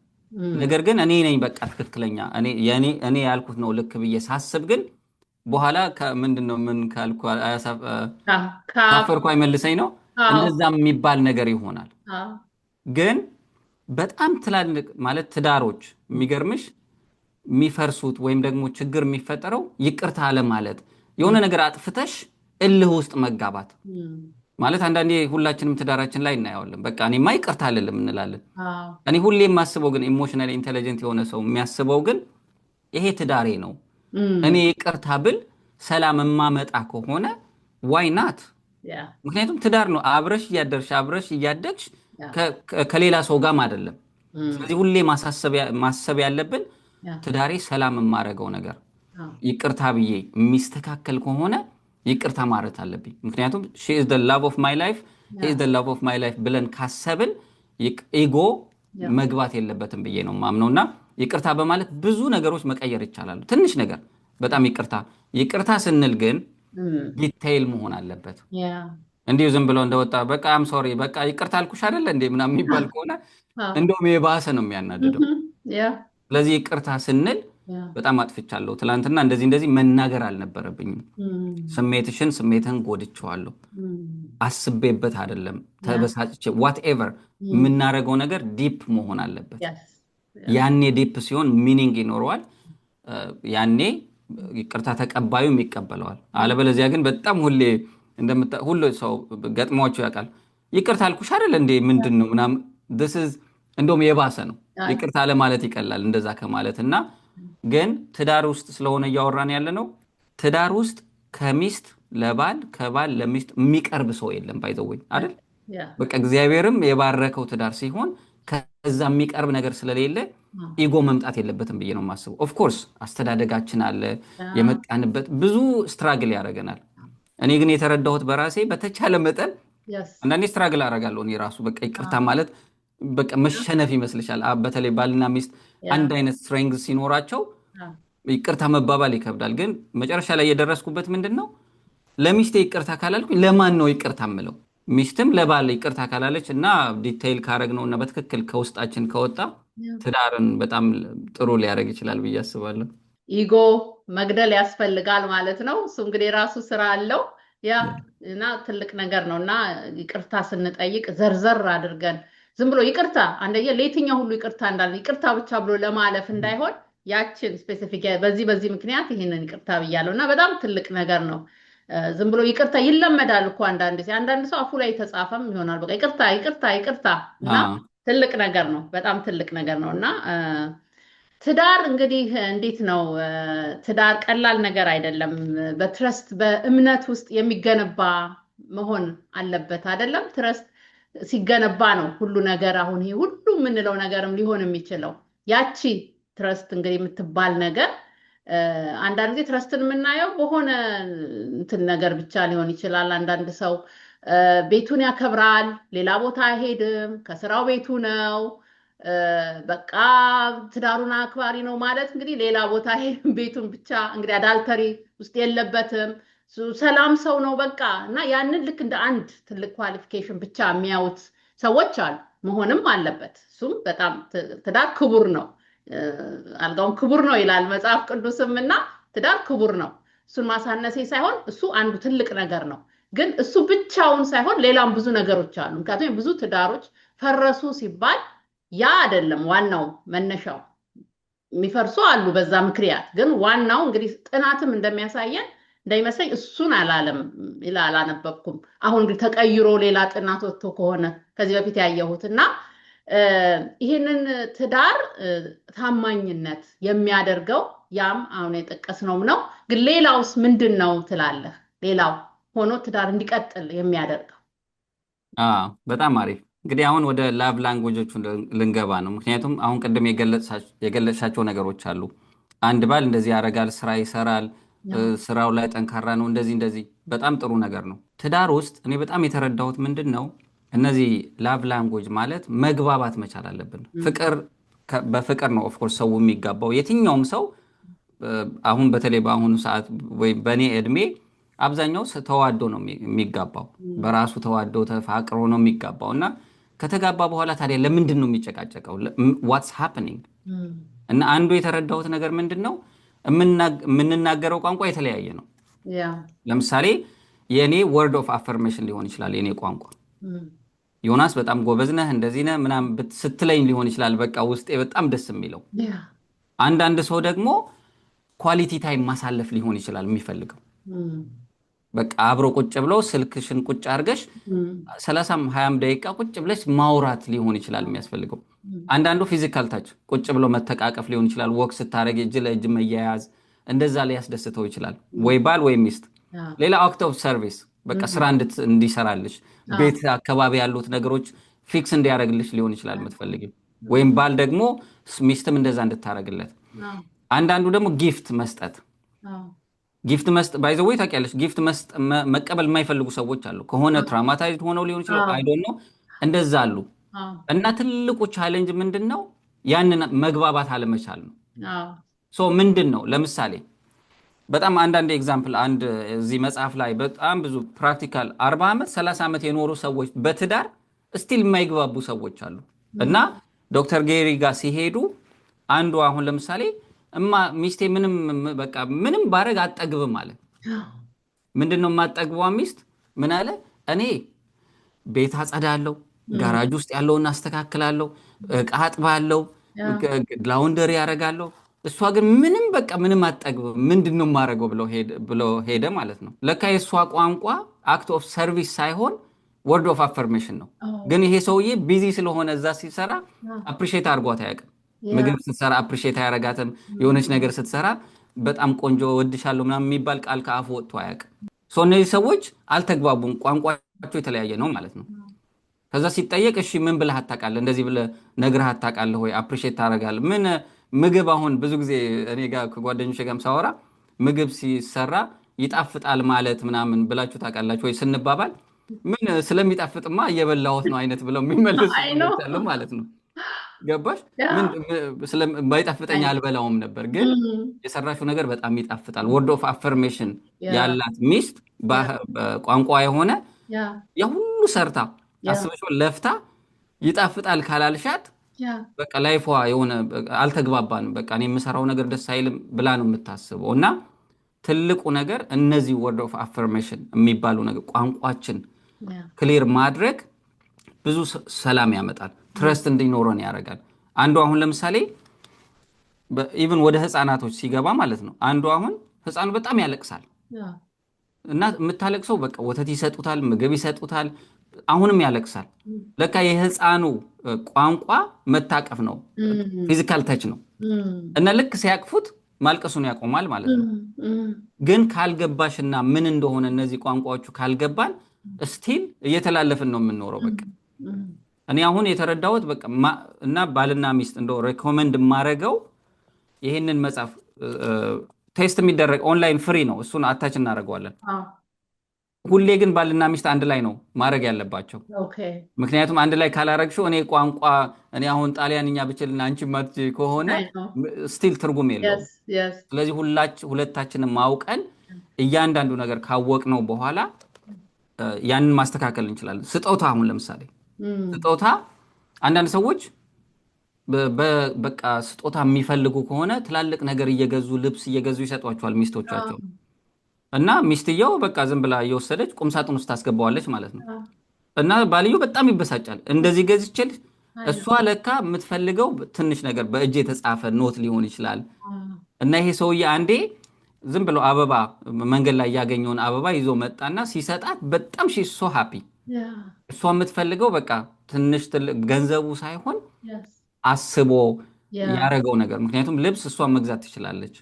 ነገር ግን እኔ ነኝ በቃ ትክክለኛ እኔ ያልኩት ነው ልክ ብዬ ሳስብ ግን በኋላ ምንድን ነው ምን ካልኩ ካፈርኩ አይመልሰኝ ነው እንደዛም የሚባል ነገር ይሆናል። ግን በጣም ትላልቅ ማለት ትዳሮች የሚገርምሽ የሚፈርሱት ወይም ደግሞ ችግር የሚፈጠረው ይቅርታ ለማለት የሆነ ነገር አጥፍተሽ እልህ ውስጥ መጋባት ማለት አንዳንዴ ሁላችንም ትዳራችን ላይ እናየዋለን። በቃ እኔማ ይቅርታ አልልም እንላለን። እኔ ሁሌ የማስበው ግን ኢሞሽናል ኢንቴሊጀንት የሆነ ሰው የሚያስበው ግን ይሄ ትዳሬ ነው፣ እኔ ይቅርታ ብል ሰላም የማመጣ ከሆነ ዋይ ናት? ምክንያቱም ትዳር ነው፣ አብረሽ እያደርሽ አብረሽ እያደግሽ ከሌላ ሰው ጋርም አይደለም። ስለዚህ ሁሌ ማሰብ ያለብን ትዳሬ ሰላም የማደርገው ነገር ይቅርታ ብዬ የሚስተካከል ከሆነ ይቅርታ ማለት አለብኝ። ምክንያቱም she is the love of my life, he is the love of my life ብለን ካሰብን ኢጎ መግባት የለበትም ብዬ ነው ማምነውና ይቅርታ በማለት ብዙ ነገሮች መቀየር ይቻላል። ትንሽ ነገር በጣም ይቅርታ ስንል ግን ዲቴይል መሆን አለበት። እንዲሁ ዝም ብሎ እንደወጣ በቃ አም ሶሪ በቃ ይቅርታ አልኩሽ አይደለ እንዴ ምናምን የሚባል ከሆነ እንደውም የባሰ ነው የሚያናድደው። ስለዚህ ይቅርታ ስንል በጣም አጥፍቻለሁ፣ ትላንትና እንደዚህ መናገር አልነበረብኝም፣ ስሜትህን ጎድቼዋለሁ፣ አስቤበት አይደለም፣ ተበሳጭቼ ዋትኤቨር የምናደርገው ነገር ዲፕ መሆን አለበት። ያኔ ዲፕ ሲሆን ሚኒንግ ይኖረዋል። ያኔ ይቅርታ ተቀባዩም ይቀበለዋል። አለበለዚያ ግን በጣም ሁሉ ሰው ገጥሟቸው ያውቃል። ይቅርታ አልኩሽ አይደል እንዴ ምንድን ነው ምናምን እንደውም የባሰ ነው። አይ፣ ይቅርታ ለማለት ይቀላል እንደዛ ከማለት እና ግን ትዳር ውስጥ ስለሆነ እያወራን ያለ ነው። ትዳር ውስጥ ከሚስት ለባል ከባል ለሚስት የሚቀርብ ሰው የለም። ባይዘወኝ አይደል? ያ በቃ እግዚአብሔርም የባረከው ትዳር ሲሆን ከዛ የሚቀርብ ነገር ስለሌለ አዎ፣ ኢጎ መምጣት የለበትም ብዬ ነው የማስበው። ኦፍኮርስ አስተዳደጋችን አለ፣ ያ የመጣንበት ብዙ ስትራግል ያደርገናል። እኔ ግን የተረዳሁት በራሴ በተቻለ መጠን የስ አንዳንዴ ስትራግል አደርጋለሁ እኔ ራሱ በቃ ይቅርታ አዎ፣ ማለት በቃ መሸነፍ ይመስልሻል። በተለይ ባልና ሚስት ያ አንድ አይነት ስትሬንግዝ ሲኖራቸው አዎ፣ ይቅርታ መባባል ይከብዳል። ግን መጨረሻ ላይ የደረስኩበት ምንድን ነው፣ ለሚስቴ ይቅርታ ካላልኩኝ ለማን ነው ይቅርታ ምለው? ሚስትም ለባል ይቅርታ ካላለች እና ዲቴይል ካረግነው እና በትክክል ከውስጣችን ከወጣ ያ ትዳርን በጣም ጥሩ ሊያደርግ ይችላል ብዬ አስባለሁ። ኢጎ መግደል ያስፈልጋል ማለት ነው። እሱ እንግዲህ የራሱ ስራ አለው። ያ እና ትልቅ ነገር ነው እና ይቅርታ ስንጠይቅ ዘርዘር አድርገን ዝም ብሎ ይቅርታ አንደኛ ለየትኛው ሁሉ ይቅርታ እንዳለ ይቅርታ ብቻ ብሎ ለማለፍ እንዳይሆን ያችን ስፔሲፊክ በዚህ ምክንያት ይህንን ይቅርታ ብያለሁ እና በጣም ትልቅ ነገር ነው። ዝም ብሎ ይቅርታ ይለመዳል እኮ አንዳንድ ሰው አፉ ላይ የተጻፈም ይሆናል። በቃ ይቅርታ ይቅርታ ይቅርታ እና አዎ ትልቅ ነገር ነው። በጣም ትልቅ ነገር ነው እና ትዳር እንግዲህ እንዴት ነው? ትዳር ቀላል ነገር አይደለም። በትረስት በእምነት ውስጥ የሚገነባ መሆን አለበት አይደለም? ትረስት ሲገነባ ነው ሁሉ ነገር አሁን ይሄ ሁሉ የምንለው ነገርም ሊሆን የሚችለው። ያቺ ትረስት እንግዲህ የምትባል ነገር አንዳንድ ጊዜ ትረስትን የምናየው በሆነ እንትን ነገር ብቻ ሊሆን ይችላል። አንዳንድ ሰው ቤቱን ያከብራል፣ ሌላ ቦታ አይሄድም፣ ከስራው ቤቱ ነው። በቃ ትዳሩን አክባሪ ነው ማለት እንግዲህ ሌላ ቦታ አይሄድም፣ ቤቱን ብቻ እንግዲህ አዳልተሪ ውስጥ የለበትም፣ ሰላም ሰው ነው በቃ። እና ያንን ልክ እንደ አንድ ትልቅ ኳሊፊኬሽን ብቻ የሚያዩት ሰዎች አሉ። መሆንም አለበት። እሱም በጣም ትዳር ክቡር ነው። አልጋውም ክቡር ነው ይላል መጽሐፍ ቅዱስም እና ትዳር ክቡር ነው። እሱን ማሳነሴ ሳይሆን እሱ አንዱ ትልቅ ነገር ነው። ግን እሱ ብቻውን ሳይሆን ሌላም ብዙ ነገሮች አሉ። ምክንያቱም ብዙ ትዳሮች ፈረሱ ሲባል ያ አይደለም ዋናው መነሻው። የሚፈርሱ አሉ በዛ ምክንያት። ግን ዋናው እንግዲህ ጥናትም እንደሚያሳየን እንዳይመስለኝ እሱን አላለም ይላል። አላነበብኩም። አሁን እንግዲህ ተቀይሮ ሌላ ጥናት ወጥቶ ከሆነ ከዚህ በፊት ያየሁት እና ይህንን ትዳር ታማኝነት የሚያደርገው ያም አሁን የጠቀስነውም ነው። ግን ሌላውስ ምንድን ነው ትላለህ? ሌላው ሆኖ ትዳር እንዲቀጥል የሚያደርገው በጣም አሪፍ። እንግዲህ አሁን ወደ ላቭ ላንጉጆቹ ልንገባ ነው። ምክንያቱም አሁን ቅድም የገለጻቸው ነገሮች አሉ። አንድ ባል እንደዚህ ያደርጋል፣ ስራ ይሰራል፣ ስራው ላይ ጠንካራ ነው፣ እንደዚህ በጣም ጥሩ ነገር ነው። ትዳር ውስጥ እኔ በጣም የተረዳሁት ምንድን ነው፣ እነዚህ ላቭ ላንጉጅ ማለት መግባባት መቻል አለብን። በፍቅር ነው ኦፍኮርስ ሰው የሚጋባው። የትኛውም ሰው አሁን በተለይ በአሁኑ ሰዓት ወይ በእኔ እድሜ አብዛኛው ተዋዶ ነው የሚጋባው። በራሱ ተዋዶ ተፋቅሮ ነው የሚጋባው እና ከተጋባ በኋላ ታዲያ ለምንድን ነው የሚጨቃጨቀው? ዋትስ ሃፕኒንግ? እና አንዱ የተረዳሁት ነገር ምንድን ነው፣ የምንናገረው ቋንቋ የተለያየ ነው። ለምሳሌ የእኔ ወርድ ኦፍ አፈርሜሽን ሊሆን ይችላል የእኔ ቋንቋ። ዮናስ በጣም ጎበዝ ነህ እንደዚህ ነህ ምናምን ስትለኝ ሊሆን ይችላል በቃ ውስጤ በጣም ደስ የሚለው። አንዳንድ ሰው ደግሞ ኳሊቲ ታይም ማሳለፍ ሊሆን ይችላል የሚፈልገው። በቃ አብሮ ቁጭ ብሎ ስልክሽን ቁጭ አድርገሽ 30 20 ደቂቃ ቁጭ ብለሽ ማውራት ሊሆን ይችላል የሚያስፈልገው። አንዳንዱ ፊዚካል ታች ቁጭ ብሎ መተቃቀፍ ሊሆን ይችላል። ወክ ስታደርግ እጅ ለእጅ መያያዝ እንደዛ ሊያስደስተው ይችላል ወይ ባል ወይ ሚስት። ሌላ አክት ኦፍ ሰርቪስ በቃ ስራ እንዲሰራልሽ ቤት አካባቢ ያሉት ነገሮች ፊክስ እንዲያደርግልሽ ሊሆን ይችላል የምትፈልጊው። ወይም ባል ደግሞ ሚስትም እንደዛ እንድታደርግለት። አንዳንዱ ደግሞ ጊፍት መስጠት ባይ ዘ ወይ ታውቂያለሽ፣ ጊፍት መቀበል የማይፈልጉ ሰዎች አሉ። ከሆነ ትራውማታይዝድ ሆነው ሊሆን ይችላል አይ ዶንት ኖ እንደዛ አሉ። እና ትልቁ ቻሌንጅ ምንድን ነው? ያንን መግባባት አለመቻል ነው። ሶ ምንድን ነው ለምሳሌ በጣም አንዳንድ ኤግዛምፕል አንድ እዚህ መጽሐፍ ላይ በጣም ብዙ ፕራክቲካል 40 ዓመት 30 ዓመት የኖሩ ሰዎች በትዳር ስቲል የማይግባቡ ሰዎች አሉ። እና ዶክተር ጌሪ ጋር ሲሄዱ አንዱ አሁን ለምሳሌ ሚስቴ ምንም ባረግ አጠግብም አለ። ምንድነው የማጠግበዋ ሚስት? ምን አለ? እኔ ቤት አጸዳለሁ፣ ጋራጅ ውስጥ ያለውን አስተካክላለሁ፣ ዕቃ አጥባለሁ፣ ላውንደሪ ያደርጋለሁ። እሷ ግን ምንም አጠግብም። ምንድነው የማደርገው ብሎ ሄደ ማለት ነው። ለካ የእሷ ቋንቋ አክት ኦፍ ሰርቪስ ሳይሆን ወርድ ኦፍ አፈርሜሽን ነው። ግን ይሄ ሰውዬ ቢዚ ስለሆነ እዛ ሲሰራ አፕሪሼት አድርጓት አያውቅም። ምግብ ስትሰራ አፕሪሼት አያረጋትም። የሆነች ነገር ስትሰራ በጣም ቆንጆ ወድሻለሁ ምናምን የሚባል ቃል ከአፉ ወጥቶ አያውቅም። እነዚህ ሰዎች አልተግባቡም። ቋንቋቸው የተለያየ ነው ማለት ነው። ከዛ ሲጠየቅ እሺ ምን ብለህ አታውቃለህ? እንደዚህ ብለህ ነግረህ አታውቃለህ ወይ? አፕሪሼት ታደርጋለህ? ምን ምግብ አሁን ብዙ ጊዜ እኔ ጋር ከጓደኞቼ ጋርም ሳወራ ምግብ ሲሰራ ይጣፍጣል ማለት ምናምን ብላችሁ ታውቃላችሁ ወይ ስንባባል ምን ስለሚጣፍጥማ እየበላሁት ነው አይነት ብለው የሚመልሱ ሰዎች አሉ ማለት ነው። ገባሽ? ባይጣፍጠኝ አልበላውም ነበር፣ ግን የሰራሽው ነገር በጣም ይጣፍጣል። ወርድ ኦፍ አፈርሜሽን ያላት ሚስት ቋንቋ የሆነ የሁሉ ሰርታ አስበሽ ለፍታ ይጣፍጣል ካላልሻት በቃ ላይፏ የሆነ አልተግባባንም፣ በቃ እኔ የምሰራው ነገር ደስ አይልም ብላ ነው የምታስበው። እና ትልቁ ነገር እነዚህ ወርድ ኦፍ አፈርሜሽን የሚባሉ ነገር ቋንቋችን ክሊር ማድረግ ብዙ ሰላም ያመጣል፣ ትረስት እንዲኖረን ያደርጋል። አንዱ አሁን ለምሳሌ ኢቭን ወደ ህፃናቶች ሲገባ ማለት ነው። አንዱ አሁን ህፃኑ በጣም ያለቅሳል እና የምታለቅሰው በቃ ወተት ይሰጡታል፣ ምግብ ይሰጡታል፣ አሁንም ያለቅሳል። ለካ የህፃኑ ቋንቋ መታቀፍ ነው፣ ፊዚካል ተች ነው። እና ልክ ሲያቅፉት ማልቀሱን ያቆማል ማለት ነው። ግን ካልገባሽና ምን እንደሆነ እነዚህ ቋንቋዎቹ ካልገባን ስቲል እየተላለፍን ነው የምንኖረው። በቃ እኔ አሁን የተረዳሁት በቃ እና ባልና ሚስት እንደው ሬኮመንድ የማደርገው ይህንን መጽሐፍ ቴስት የሚደረግ ኦንላይን ፍሪ ነው፣ እሱን አታች እናደርገዋለን። ሁሌ ግን ባልና ሚስት አንድ ላይ ነው ማድረግ ያለባቸው። ምክንያቱም አንድ ላይ ካላረግሽው እኔ ቋንቋ እኔ አሁን ጣሊያንኛ ብችልና አንቺ ማትች ከሆነ ስቲል ትርጉም የለውም። ስለዚህ ሁለታችንም ማውቀን እያንዳንዱ ነገር ካወቅነው በኋላ ያንን ማስተካከል እንችላለን። ስጦታ አሁን ለምሳሌ ስጦታ አንዳንድ ሰዎች በቃ ስጦታ የሚፈልጉ ከሆነ ትላልቅ ነገር እየገዙ ልብስ እየገዙ ይሰጧቸዋል ሚስቶቻቸው። እና ሚስትየው በቃ ዝም ብላ እየወሰደች ቁምሳጥን ውስጥ ታስገባዋለች ማለት ነው። እና ባልየው በጣም ይበሳጫል። እንደዚህ ገዝቼልሽ፣ እሷ ለካ የምትፈልገው ትንሽ ነገር በእጅ የተጻፈ ኖት ሊሆን ይችላል። እና ይሄ ሰውዬ አንዴ ዝም ብሎ አበባ መንገድ ላይ ያገኘውን አበባ ይዞ መጣና ሲሰጣት በጣም ሺ ሶ ሃፒ። እሷ የምትፈልገው በቃ ትንሽ ገንዘቡ ሳይሆን አስቦ ያረገው ነገር። ምክንያቱም ልብስ እሷ መግዛት ትችላለች።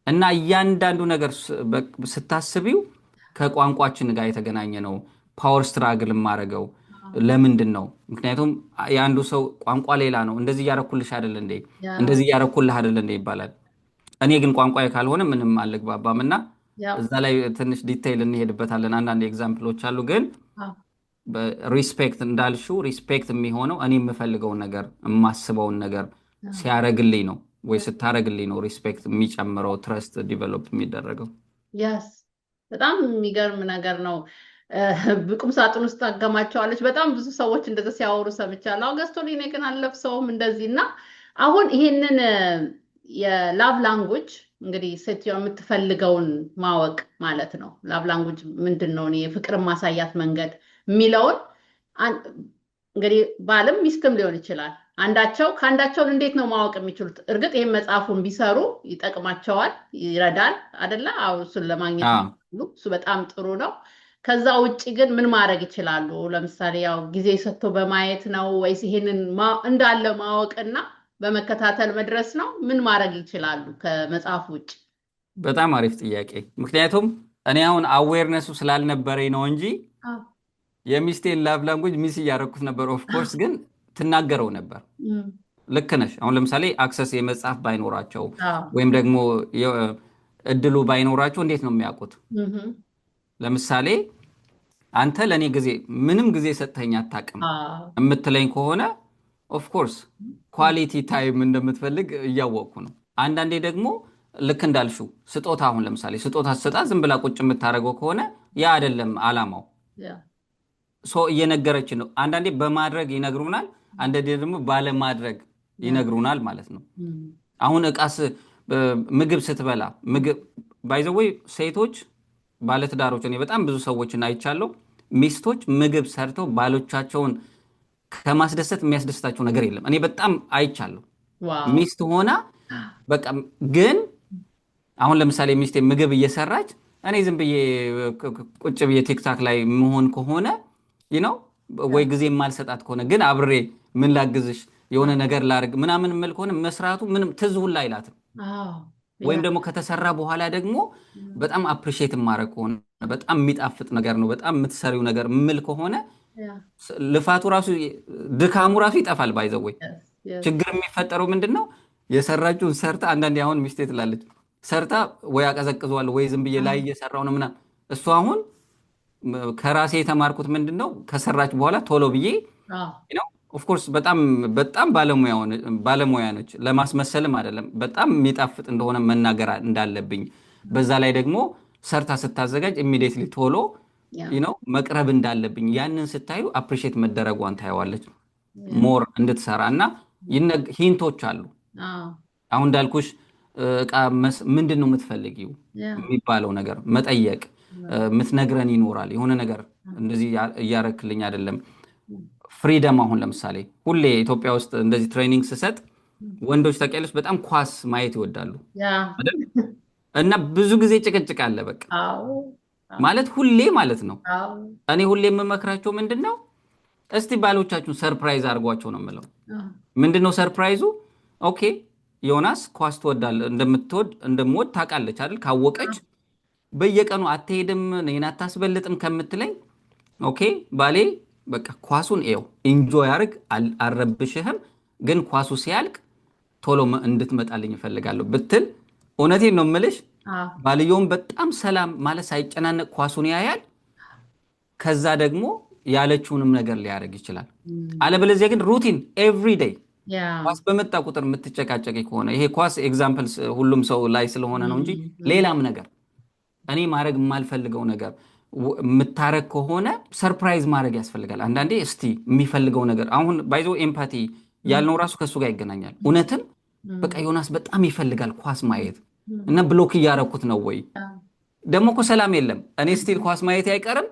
እና እያንዳንዱ ነገር ስታስቢው ከቋንቋችን ጋር የተገናኘ ነው። ፓወር ስትራግል ማረገው ለምንድን ነው? ምክንያቱም የአንዱ ሰው ቋንቋ ሌላ ነው። እንደዚህ እያረኩልሽ አይደል እንዴ? እንደዚህ እያረኩልህ አይደል እንዴ ይባላል። እኔ ግን ቋንቋዬ ካልሆነ ምንም አልግባባም። እና እዛ ላይ ትንሽ ዲቴይል እንሄድበታለን። አንዳንድ ኤግዛምፕሎች አሉ። ግን ሪስፔክት እንዳልሽው ሪስፔክት የሚሆነው እኔ የምፈልገውን ነገር የማስበውን ነገር ሲያረግልኝ ነው ወይ ስታረግልኝ ነው ሪስፔክት የሚጨምረው፣ ትረስት ዲቨሎፕ የሚደረገው። በጣም የሚገርም ነገር ነው። ቁም ሳጥን ውስጥ አገማቸዋለች። በጣም ብዙ ሰዎች እንደዛ ሲያወሩ ሰምቻለሁ። አውገስቶ እኔ ግን አልለብሰውም እንደዚህ። እና አሁን ይሄንን የላቭ ላንጉጅ እንግዲህ ሴትዮዋ የምትፈልገውን ማወቅ ማለት ነው። ላቭ ላንጉጅ ምንድን ነው? የፍቅርን ማሳያት መንገድ የሚለውን እንግዲህ ባልም ሚስትም ሊሆን ይችላል። አንዳቸው ከአንዳቸውን እንዴት ነው ማወቅ የሚችሉት? እርግጥ ይህም መጽሐፉን ቢሰሩ ይጠቅማቸዋል፣ ይረዳል አደለ? እሱን ለማግኘት እሱ በጣም ጥሩ ነው። ከዛ ውጭ ግን ምን ማድረግ ይችላሉ? ለምሳሌ ያው ጊዜ ሰጥቶ በማየት ነው ወይስ ይሄንን እንዳለ ማወቅና በመከታተል መድረስ ነው? ምን ማድረግ ይችላሉ ከመጽሐፉ ውጭ? በጣም አሪፍ ጥያቄ። ምክንያቱም እኔ አሁን አዌርነሱ ስላልነበረኝ ነው እንጂ የሚስቴን ላቭ ላንጉጅ ሚስ እያደረኩት ነበር። ኦፍኮርስ ግን ትናገረው ነበር። ልክ ነሽ። አሁን ለምሳሌ አክሰስ የመጽሐፍ ባይኖራቸው ወይም ደግሞ እድሉ ባይኖራቸው እንዴት ነው የሚያውቁት? ለምሳሌ አንተ ለእኔ ጊዜ ምንም ጊዜ ሰጥተኸኝ አታውቅም የምትለኝ ከሆነ ኦፍኮርስ ኳሊቲ ታይም እንደምትፈልግ እያወቅኩ ነው። አንዳንዴ ደግሞ ልክ እንዳልሽው ስጦታ፣ አሁን ለምሳሌ ስጦታ ስሰጣ ዝም ብላ ቁጭ የምታደርገው ከሆነ ያ አይደለም አላማው። እየነገረችን ነው። አንዳንዴ በማድረግ ይነግሩናል፣ አንዳንዴ ደግሞ ባለማድረግ ይነግሩናል ማለት ነው። አሁን እቃስ ምግብ ስትበላ ባይ ዘ ወይ ሴቶች ባለትዳሮች፣ እኔ በጣም ብዙ ሰዎችን አይቻለሁ። ሚስቶች ምግብ ሰርተው ባሎቻቸውን ከማስደሰት የሚያስደስታቸው ነገር የለም። እኔ በጣም አይቻለሁ። ሚስት ሆና በቃ ግን አሁን ለምሳሌ ሚስቴ ምግብ እየሰራች እኔ ዝም ብዬ ቁጭ ብዬ ቲክታክ ላይ መሆን ከሆነ ነው ወይ ጊዜ የማልሰጣት ከሆነ ግን አብሬ ምን ላግዝሽ የሆነ ነገር ላርግ ምናምን የምል ከሆነ መስራቱ ምንም ትዝ ሁላ አይላትም። ወይም ደግሞ ከተሰራ በኋላ ደግሞ በጣም አፕሪሺየት የማደርግ ከሆነ በጣም የሚጣፍጥ ነገር ነው በጣም የምትሰሪው ነገር የምል ከሆነ ልፋቱ ራሱ ድካሙ ራሱ ይጠፋል። ባይዘወይ ችግር የሚፈጠረው ምንድን ነው? የሰራችውን ሰርታ አንዳንዴ አሁን ሚስቴ ትላለች ሰርታ ወይ አቀዘቅዘዋል ወይ ዝም ብዬ ላይ እየሰራው ነው ምናምን። እሱ አሁን ከራሴ የተማርኩት ምንድን ነው ከሰራች በኋላ ቶሎ ብዬ ነው ኦፍኮርስ በጣም በጣም ባለሙያ ነች። ለማስመሰልም አይደለም በጣም የሚጣፍጥ እንደሆነ መናገር እንዳለብኝ በዛ ላይ ደግሞ ሰርታ ስታዘጋጅ ኢሚዲየትሊ ቶሎ ነው መቅረብ እንዳለብኝ ያንን ስታዩ አፕሪሺየት መደረጓን ታየዋለች ሞር እንድትሰራ እና ሂንቶች አሉ። አሁን እንዳልኩሽ እቃ ምንድን ነው የምትፈልጊው የሚባለው ነገር መጠየቅ የምትነግረን ይኖራል። የሆነ ነገር እንደዚህ እያረክልኝ አይደለም ፍሪደም። አሁን ለምሳሌ ሁሌ ኢትዮጵያ ውስጥ እንደዚህ ትሬኒንግ ስሰጥ ወንዶች ታውቂያለሽ በጣም ኳስ ማየት ይወዳሉ አይደል? እና ብዙ ጊዜ ጭቅጭቅ አለ በቃ ማለት ሁሌ ማለት ነው። እኔ ሁሌ የምመክራቸው ምንድን ነው እስቲ ባሎቻችሁን ሰርፕራይዝ አድርጓቸው ነው የምለው። ምንድን ነው ሰርፕራይዙ? ኦኬ ዮናስ ኳስ ትወዳለህ እንደምወድ ታውቃለች አይደል? ካወቀች በየቀኑ አትሄድም እኔን አታስበልጥም ከምትለኝ ኦኬ ባሌ በቃ ኳሱን ኤው ኢንጆይ አርግ አልረብሽህም፣ ግን ኳሱ ሲያልቅ ቶሎ እንድትመጣልኝ እፈልጋለሁ ብትል እውነቴን ነው የምልሽ ባልየውን በጣም ሰላም ማለት ሳይጨናነቅ ኳሱን ያያል። ከዛ ደግሞ ያለችውንም ነገር ሊያደርግ ይችላል። አለበለዚያ ግን ሩቲን ኤቭሪ ዴይ ኳስ በመጣ ቁጥር የምትጨቃጨቂ ከሆነ ይሄ ኳስ ኤግዛምፕል ሁሉም ሰው ላይ ስለሆነ ነው እንጂ ሌላም ነገር እኔ ማድረግ የማልፈልገው ነገር የምታረግ ከሆነ ሰርፕራይዝ ማድረግ ያስፈልጋል። አንዳንዴ እስቲ የሚፈልገው ነገር አሁን ባይዞ ኤምፓቲ ያልነው ራሱ ከሱ ጋር ይገናኛል። እውነትም በቃ ዮናስ በጣም ይፈልጋል ኳስ ማየት እና ብሎክ እያረኩት ነው ወይ ደግሞ እኮ ሰላም የለም እኔ ስቲል ኳስ ማየት አይቀርም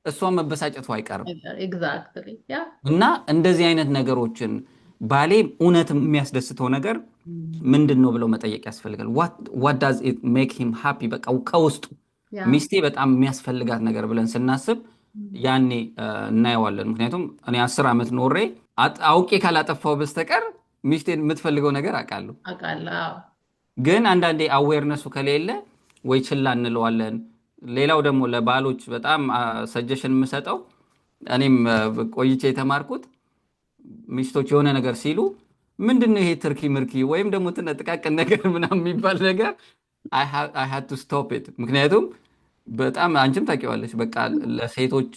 እሷን መበሳጨቱ አይቀርም። እና እንደዚህ አይነት ነገሮችን ባሌ እውነት የሚያስደስተው ነገር ምንድን ነው ብለው መጠየቅ ያስፈልጋል። what does it make him happy በቃ ከውስጡ ሚስቴ በጣም የሚያስፈልጋት ነገር ብለን ስናስብ ያኔ እናየዋለን። ምክንያቱም እኔ 10 ዓመት ኖሬ አውቄ ካላጠፋው በስተቀር ሚስቴን የምትፈልገው ነገር አውቃለሁ። ግን አንዳንዴ አዌርነሱ ከሌለ ወይ ችላ እንለዋለን። ሌላው ደግሞ ለባሎች በጣም ሰጀሽን የምሰጠው እኔም ቆይቼ የተማርኩት ሚስቶች የሆነ ነገር ሲሉ ምንድነው ይሄ ትርኪ ምርኪ ወይም ደግሞ ጥቃቅን ነገር ምናምን የሚባል ነገር I had to stop it። ምክንያቱም በጣም አንቺም ታውቂዋለሽ በቃ ለሴቶች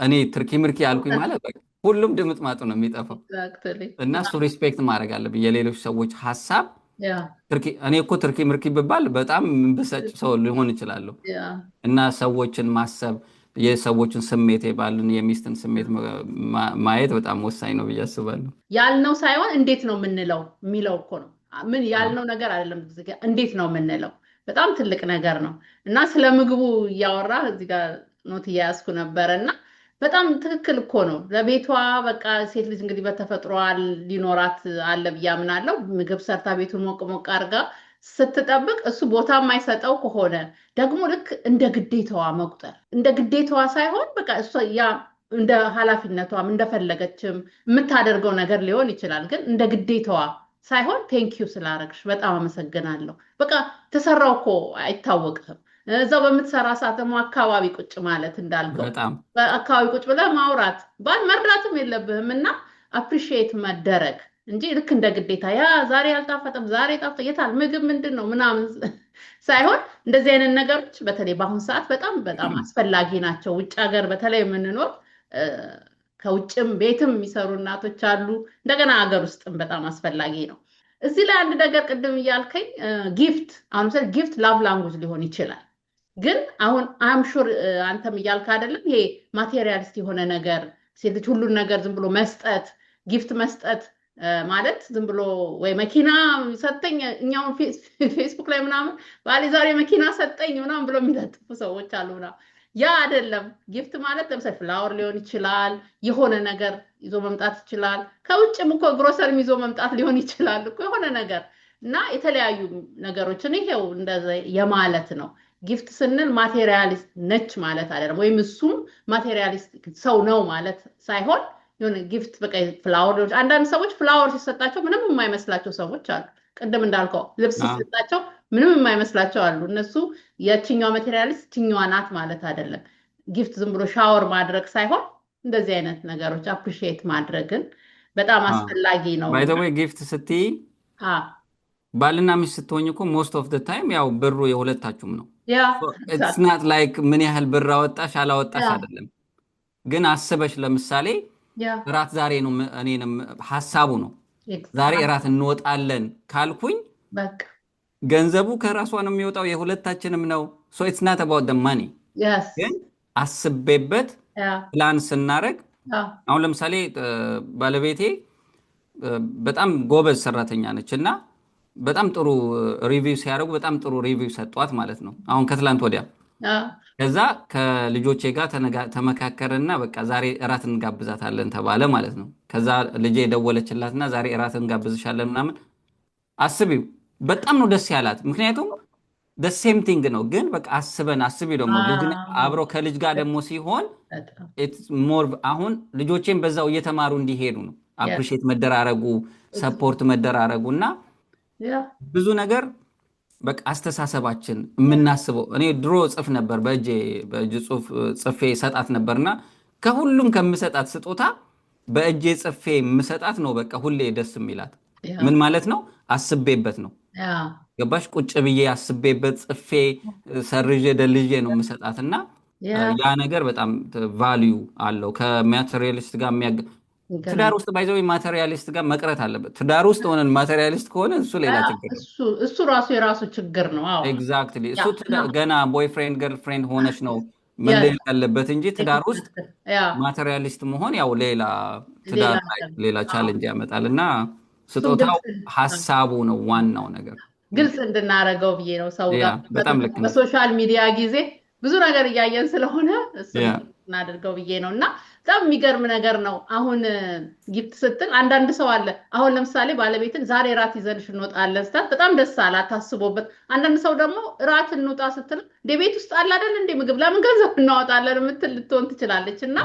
እኔ ትርኪ ምርኪ አልኩኝ ማለት በቃ ሁሉም ድምጥ ማጡ ነው የሚጠፋው። እና እሱ ሪስፔክት ማድረግ አለብኝ የሌሎች ሰዎች ሀሳብ። እኔ እኮ ትርኪ ምርኪ ብባል በጣም ብሰጭ ሰው ሊሆን ይችላለሁ። እና ሰዎችን ማሰብ የሰዎችን ስሜት የባልን የሚስትን ስሜት ማየት በጣም ወሳኝ ነው ብዬ አስባለሁ። ያልነው ሳይሆን እንዴት ነው የምንለው የሚለው እኮ ነው። ምን ያልነው ነገር አይደለም እንዴት ነው የምንለው በጣም ትልቅ ነገር ነው። እና ስለ ምግቡ እያወራ እዚህ ጋር ኖት እያያዝኩ ነበረ እና በጣም ትክክል እኮ ነው። ለቤቷ በቃ ሴት ልጅ እንግዲህ በተፈጥሮ ሊኖራት አለ ብዬ አምናለሁ። ምግብ ሰርታ ቤቱን ሞቅ ሞቅ አድርጋ ስትጠብቅ እሱ ቦታ የማይሰጠው ከሆነ ደግሞ ልክ እንደ ግዴታዋ መቁጠር እንደ ግዴታዋ ሳይሆን በቃ እሷ ያ እንደ ኃላፊነቷም እንደፈለገችም የምታደርገው ነገር ሊሆን ይችላል። ግን እንደ ግዴታዋ ሳይሆን ቴንኪዩ ስላረግሽ በጣም አመሰግናለሁ በቃ ተሰራው እኮ አይታወቅም። እዛው በምትሰራ ሰዓት ደግሞ አካባቢ ቁጭ ማለት እንዳልከው በአካባቢ ቁጭ ብለህ ማውራት ባል መርዳትም የለብህም እና አፕሪሺየት መደረግ እንጂ ልክ እንደ ግዴታ ያ ዛሬ አልጣፈጠም ዛሬ ጣፍጦ የታል ምግብ ምንድን ነው ምናምን ሳይሆን እንደዚህ አይነት ነገሮች በተለይ በአሁን ሰዓት በጣም በጣም አስፈላጊ ናቸው። ውጭ ሀገር በተለይ የምንኖር ከውጭም ቤትም የሚሰሩ እናቶች አሉ። እንደገና ሀገር ውስጥም በጣም አስፈላጊ ነው። እዚህ ላይ አንድ ነገር ቅድም እያልከኝ ጊፍት አሁን ምሳሌ ጊፍት ላቭ ላንጉጅ ሊሆን ይችላል። ግን አሁን አም ሹር አንተም እያልክ አይደለም ይሄ ማቴሪያሊስት የሆነ ነገር ሴት ልጅ ሁሉን ነገር ዝም ብሎ መስጠት ጊፍት መስጠት ማለት ዝም ብሎ ወይ መኪና ሰጠኝ እኛውን ፌስቡክ ላይ ምናምን ባሌ ዛሬ መኪና ሰጠኝ ምናምን ብሎ የሚለጥፉ ሰዎች አሉና ያ አይደለም። ጊፍት ማለት ለምሳሌ ፍላወር ሊሆን ይችላል የሆነ ነገር ይዞ መምጣት ይችላል። ከውጭም እኮ ግሮሰሪም ይዞ መምጣት ሊሆን ይችላል እኮ የሆነ ነገር እና የተለያዩ ነገሮችን ይሄው እንደዛ የማለት ነው። ጊፍት ስንል ማቴሪያሊስት ነች ማለት አይደለም፣ ወይም እሱም ማቴሪያሊስት ሰው ነው ማለት ሳይሆን የሆነ ጊፍት በቃ ፍላወሮች፣ አንዳንድ ሰዎች ፍላወር ሲሰጣቸው ምንም የማይመስላቸው ሰዎች አሉ። ቅድም እንዳልከው ልብስ ሲሰጣቸው ምንም የማይመስላቸው አሉ። እነሱ የትኛዋ ማቴሪያሊስት ትኛዋ ናት ማለት አይደለም። ጊፍት ዝም ብሎ ሻወር ማድረግ ሳይሆን እንደዚህ አይነት ነገሮች አፕሪሺየት ማድረግን በጣም አስፈላጊ ነው። ባይ ዘ ወይ ጊፍት ስትይ ባልና ሚስት ስትሆኝ እኮ ሞስት ኦፍ ደ ታይም ያው ብሩ የሁለታችሁም ነው። ኢትስ ናት ላይክ ምን ያህል ብር አወጣሽ አላወጣሽ አይደለም። ግን አስበሽ ለምሳሌ እራት ዛሬ ነው እኔንም ሀሳቡ ነው ዛሬ እራት እንወጣለን ካልኩኝ ገንዘቡ ከራሷ ነው የሚወጣው የሁለታችንም ነው። ሶ ኢትስ ናት አባውት ደ ማኒ። ግን አስቤበት ፕላን ስናደርግ አሁን ለምሳሌ ባለቤቴ በጣም ጎበዝ ሰራተኛ ነች እና በጣም ጥሩ ሪቪው ሲያደርጉ በጣም ጥሩ ሪቪው ሰጧት ማለት ነው። አሁን ከትላንት ወዲያ ከዛ ከልጆቼ ጋር ተመካከርና በቃ ዛሬ እራት እንጋብዛታለን ተባለ ማለት ነው። ከዛ ልጄ የደወለችላትና ዛሬ እራት እንጋብዝሻለን ምናምን። አስቢው በጣም ነው ደስ ያላት፣ ምክንያቱም ሴም ቲንግ ነው። ግን በቃ አስቢ ደግሞ አብሮ ከልጅ ጋር ደግሞ ሲሆን ሞር አሁን ልጆቼም በዛው እየተማሩ እንዲሄዱ ነው አፕሪሺየት መደራረጉ ሰፖርት መደራረጉ እና ብዙ ነገር በቃ አስተሳሰባችን የምናስበው። እኔ ድሮ ጽፍ ነበር በእጅ ጽሁፍ ጽፌ ሰጣት ነበርና ከሁሉም ከምሰጣት ስጦታ በእጄ ጽፌ የምሰጣት ነው በቃ ሁሌ ደስ የሚላት። ምን ማለት ነው? አስቤበት ነው። ገባሽ? ቁጭ ብዬ አስቤበት ጽፌ ሰርዤ ደልዤ ነው የምሰጣት እና ያ ነገር በጣም ቫልዩ አለው ከማቴሪያሊስት ጋር ትዳር ውስጥ ባይዘው ማቴሪያሊስት ጋር መቅረት አለበት። ትዳር ውስጥ ሆነን ማቴሪያሊስት ከሆነ እሱ ሌላ ችግር ነው። እሱ ራሱ የራሱ ችግር ነው። ኤግዛክትሊ። እሱ ገና ቦይፍሬንድ ገርልፍሬንድ ሆነች ነው መለየት ያለበት እንጂ ትዳር ውስጥ ማቴሪያሊስት መሆን ያው ሌላ ትዳር ሌላ ቻሌንጅ ያመጣል እና ስጦታው ሀሳቡ ነው ዋናው ነገር። ግልጽ እንድናረገው ብዬ ነው ሰው ጋር በሶሻል ሚዲያ ጊዜ ብዙ ነገር እያየን ስለሆነ እሱ እናደርገው ብዬ ነው እና በጣም የሚገርም ነገር ነው። አሁን ጊፍት ስትል አንዳንድ ሰው አለ። አሁን ለምሳሌ ባለቤትን ዛሬ ራት ይዘንሽ እንወጣለን ስትል በጣም ደስ አላት ታስቦበት። አንዳንድ ሰው ደግሞ ራት እንውጣ ስትል እንደ ቤት ውስጥ አለ አይደል እንደ ምግብ ለምን ገንዘብ እናወጣለን የምትል ልትሆን ትችላለች። እና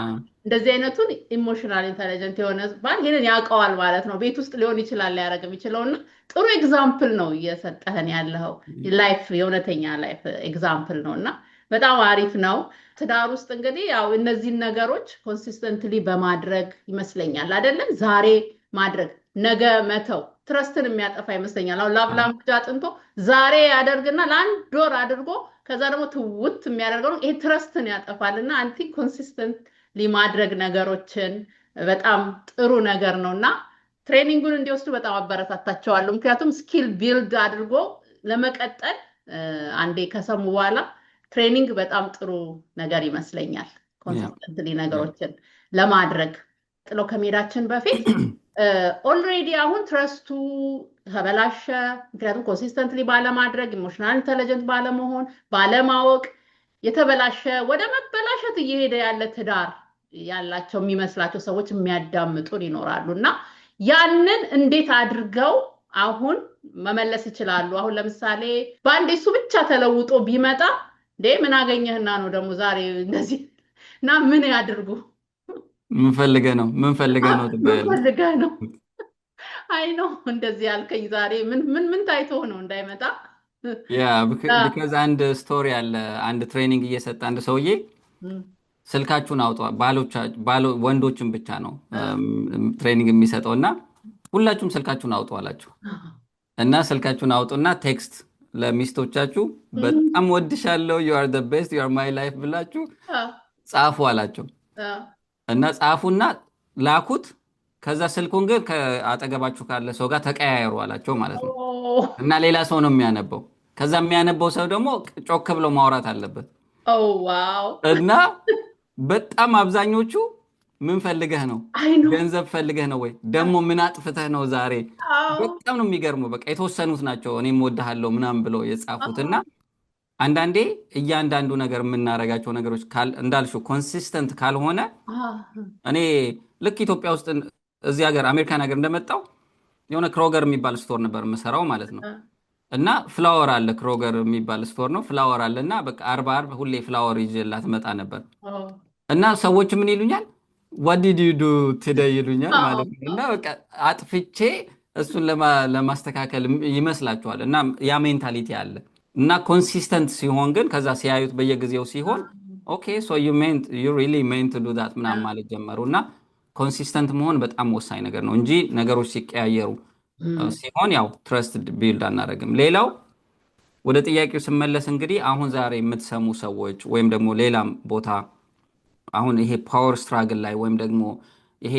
እንደዚህ አይነቱን ኢሞሽናል ኢንተለጀንት የሆነ ባል ይሄንን ያውቀዋል ማለት ነው። ቤት ውስጥ ሊሆን ይችላል ሊያደርግ የሚችለውና ጥሩ ኤግዛምፕል ነው እየሰጠህን ያለው ላይፍ የእውነተኛ ላይፍ ኤግዛምፕል ነውና በጣም አሪፍ ነው። ትዳር ውስጥ እንግዲህ ያው እነዚህን ነገሮች ኮንሲስተንትሊ በማድረግ ይመስለኛል አይደለም ዛሬ ማድረግ ነገ መተው ትረስትን የሚያጠፋ ይመስለኛል። አሁን ላብላምጃ አጥንቶ ዛሬ ያደርግና ለአንድ ወር አድርጎ ከዛ ደግሞ ትውት የሚያደርገው ይሄ ትረስትን ያጠፋልና አንቲ ኮንሲስተንትሊ ማድረግ ነገሮችን በጣም ጥሩ ነገር ነውና ትሬኒንጉን እንዲወስዱ በጣም አበረታታቸዋለሁ። ምክንያቱም ስኪል ቢልድ አድርጎ ለመቀጠል አንዴ ከሰሙ በኋላ ትሬኒንግ በጣም ጥሩ ነገር ይመስለኛል። ኮንሲስተንትሊ ነገሮችን ለማድረግ ጥለው ከመሄዳችን በፊት ኦልሬዲ አሁን ትረስቱ ተበላሸ። ምክንያቱም ኮንሲስተንትሊ ባለማድረግ ኢሞሽናል ኢንተለጀንት ባለመሆን ባለማወቅ የተበላሸ ወደ መበላሸት እየሄደ ያለ ትዳር ያላቸው የሚመስላቸው ሰዎች የሚያዳምጡን ይኖራሉ እና ያንን እንዴት አድርገው አሁን መመለስ ይችላሉ? አሁን ለምሳሌ በአንዴ እሱ ብቻ ተለውጦ ቢመጣ ምን አገኘህና ነው ደግሞ ዛሬ እንደዚህ እና ምን ያድርጉ? ምን ፈልገህ ነው አይ ነው እንደዚህ ያልከኝ ዛሬ ምን ታይቶ ነው እንዳይመጣ? ቢካዝ አንድ ስቶሪ አለ። አንድ ትሬኒንግ እየሰጠ አንድ ሰውዬ ስልካችሁን አውጡ፣ ወንዶችን ብቻ ነው ትሬኒንግ የሚሰጠው እና ሁላችሁም ስልካችሁን አውጡ አላቸው እና ስልካችሁን አውጡና ቴክስት ለሚስቶቻችሁ በጣም ወድሻለሁ you are the best you are my life ብላችሁ ጻፉ አላቸው እና ጻፉና ላኩት። ከዛ ስልኩን ግን ከአጠገባችሁ ካለ ሰው ጋር ተቀያየሩ አላቸው ማለት ነው እና ሌላ ሰው ነው የሚያነበው። ከዛ የሚያነበው ሰው ደግሞ ጮክ ብሎ ማውራት አለበት። እና በጣም አብዛኞቹ ምን ፈልገህ ነው? ገንዘብ ፈልገህ ነው ወይ ደግሞ ምን አጥፍተህ ነው ዛሬ? በጣም ነው የሚገርመው። በቃ የተወሰኑት ናቸው እኔም እወድሃለሁ ምናምን ብለው የጻፉትና አንዳንዴ እያንዳንዱ ነገር የምናረጋቸው ነገሮች እንዳልሽው ኮንሲስተንት ካልሆነ እኔ ልክ ኢትዮጵያ ውስጥ እዚህ ሀገር አሜሪካን ሀገር እንደመጣው የሆነ ክሮገር የሚባል ስቶር ነበር የምሰራው ማለት ነው እና ፍላወር አለ ክሮገር የሚባል ስቶር ነው ፍላወር አለ እና በቃ አርብ ሁሌ ፍላወር ይዤላት መጣ ነበር እና ሰዎች ምን ይሉኛል what did you do today ይሉኛል ማለት ነው እና በቃ አጥፍቼ እሱን ለማስተካከል ይመስላችኋል እና ያ ሜንታሊቲ አለ እና ኮንሲስተንት ሲሆን ግን ከዛ ሲያዩት በየጊዜው ሲሆን ኦኬ ሶ you really meant to do that ምናምን ማለት ጀመሩ እና ኮንሲስተንት መሆን በጣም ወሳኝ ነገር ነው እንጂ ነገሮች ሲቀያየሩ ሲሆን ያው ትረስት ቢልድ አናደርግም። ሌላው ወደ ጥያቄው ስመለስ እንግዲህ አሁን ዛሬ የምትሰሙ ሰዎች ወይም ደግሞ ሌላም ቦታ አሁን ይሄ ፓወር ስትራግል ላይ ወይም ደግሞ ይሄ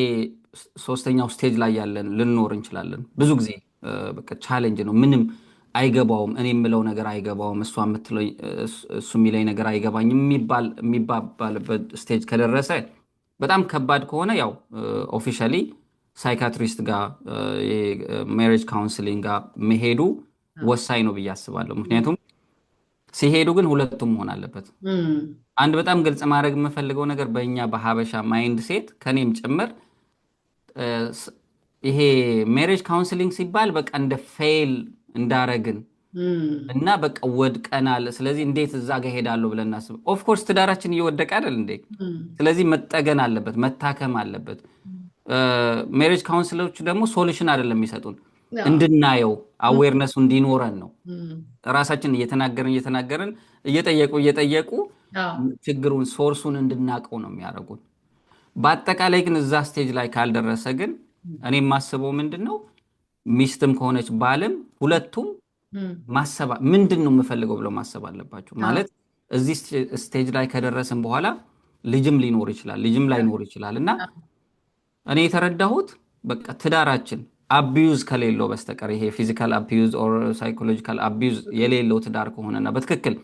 ሶስተኛው ስቴጅ ላይ ያለን ልንኖር እንችላለን። ብዙ ጊዜ በቃ ቻሌንጅ ነው። ምንም አይገባውም፣ እኔ የምለው ነገር አይገባውም፣ እሱ የሚለኝ ነገር አይገባኝም የሚባልበት ስቴጅ ከደረሰ በጣም ከባድ ከሆነ ያው ኦፊሻሊ ሳይካትሪስት ጋር ሜሬጅ ካውንስሊንግ ጋር መሄዱ ወሳኝ ነው ብዬ አስባለሁ። ምክንያቱም ሲሄዱ ግን ሁለቱም መሆን አለበት። አንድ በጣም ግልጽ ማድረግ የምፈልገው ነገር በእኛ በሀበሻ ማይንድ ሴት ከኔም ጭምር ይሄ ሜሬጅ ካውንስሊንግ ሲባል በቃ እንደ ፌል እንዳረግን እና በቃ ወድቀናል፣ ስለዚህ እንዴት እዛ ጋር ሄዳለሁ ብለን እናስብ። ኦፍኮርስ ትዳራችን እየወደቀ አይደል እንዴ? ስለዚህ መጠገን አለበት፣ መታከም አለበት። ሜሬጅ ካውንስለሮች ደግሞ ሶሉሽን አይደለም የሚሰጡን፣ እንድናየው አዌርነሱ እንዲኖረን ነው። ራሳችን እየተናገርን እየጠየቁ ችግሩን ሶርሱን እንድናቀው ነው የሚያደርጉን። በአጠቃላይ ግን እዛ ስቴጅ ላይ ካልደረሰ ግን እኔ የማስበው ምንድን ነው ሚስትም ከሆነች ባልም ሁለቱም ማሰብ ምንድን ነው የምፈልገው ብለው ማሰብ አለባቸው። ማለት እዚህ ስቴጅ ላይ ከደረስን በኋላ ልጅም ሊኖር ይችላል፣ ልጅም ላይኖር ይችላል እና እኔ የተረዳሁት በቃ ትዳራችን አቢዩዝ ከሌለው በስተቀር ይሄ ፊዚካል አቢዩዝ ኦር ሳይኮሎጂካል አቢዩዝ የሌለው ትዳር ከሆነና በትክክል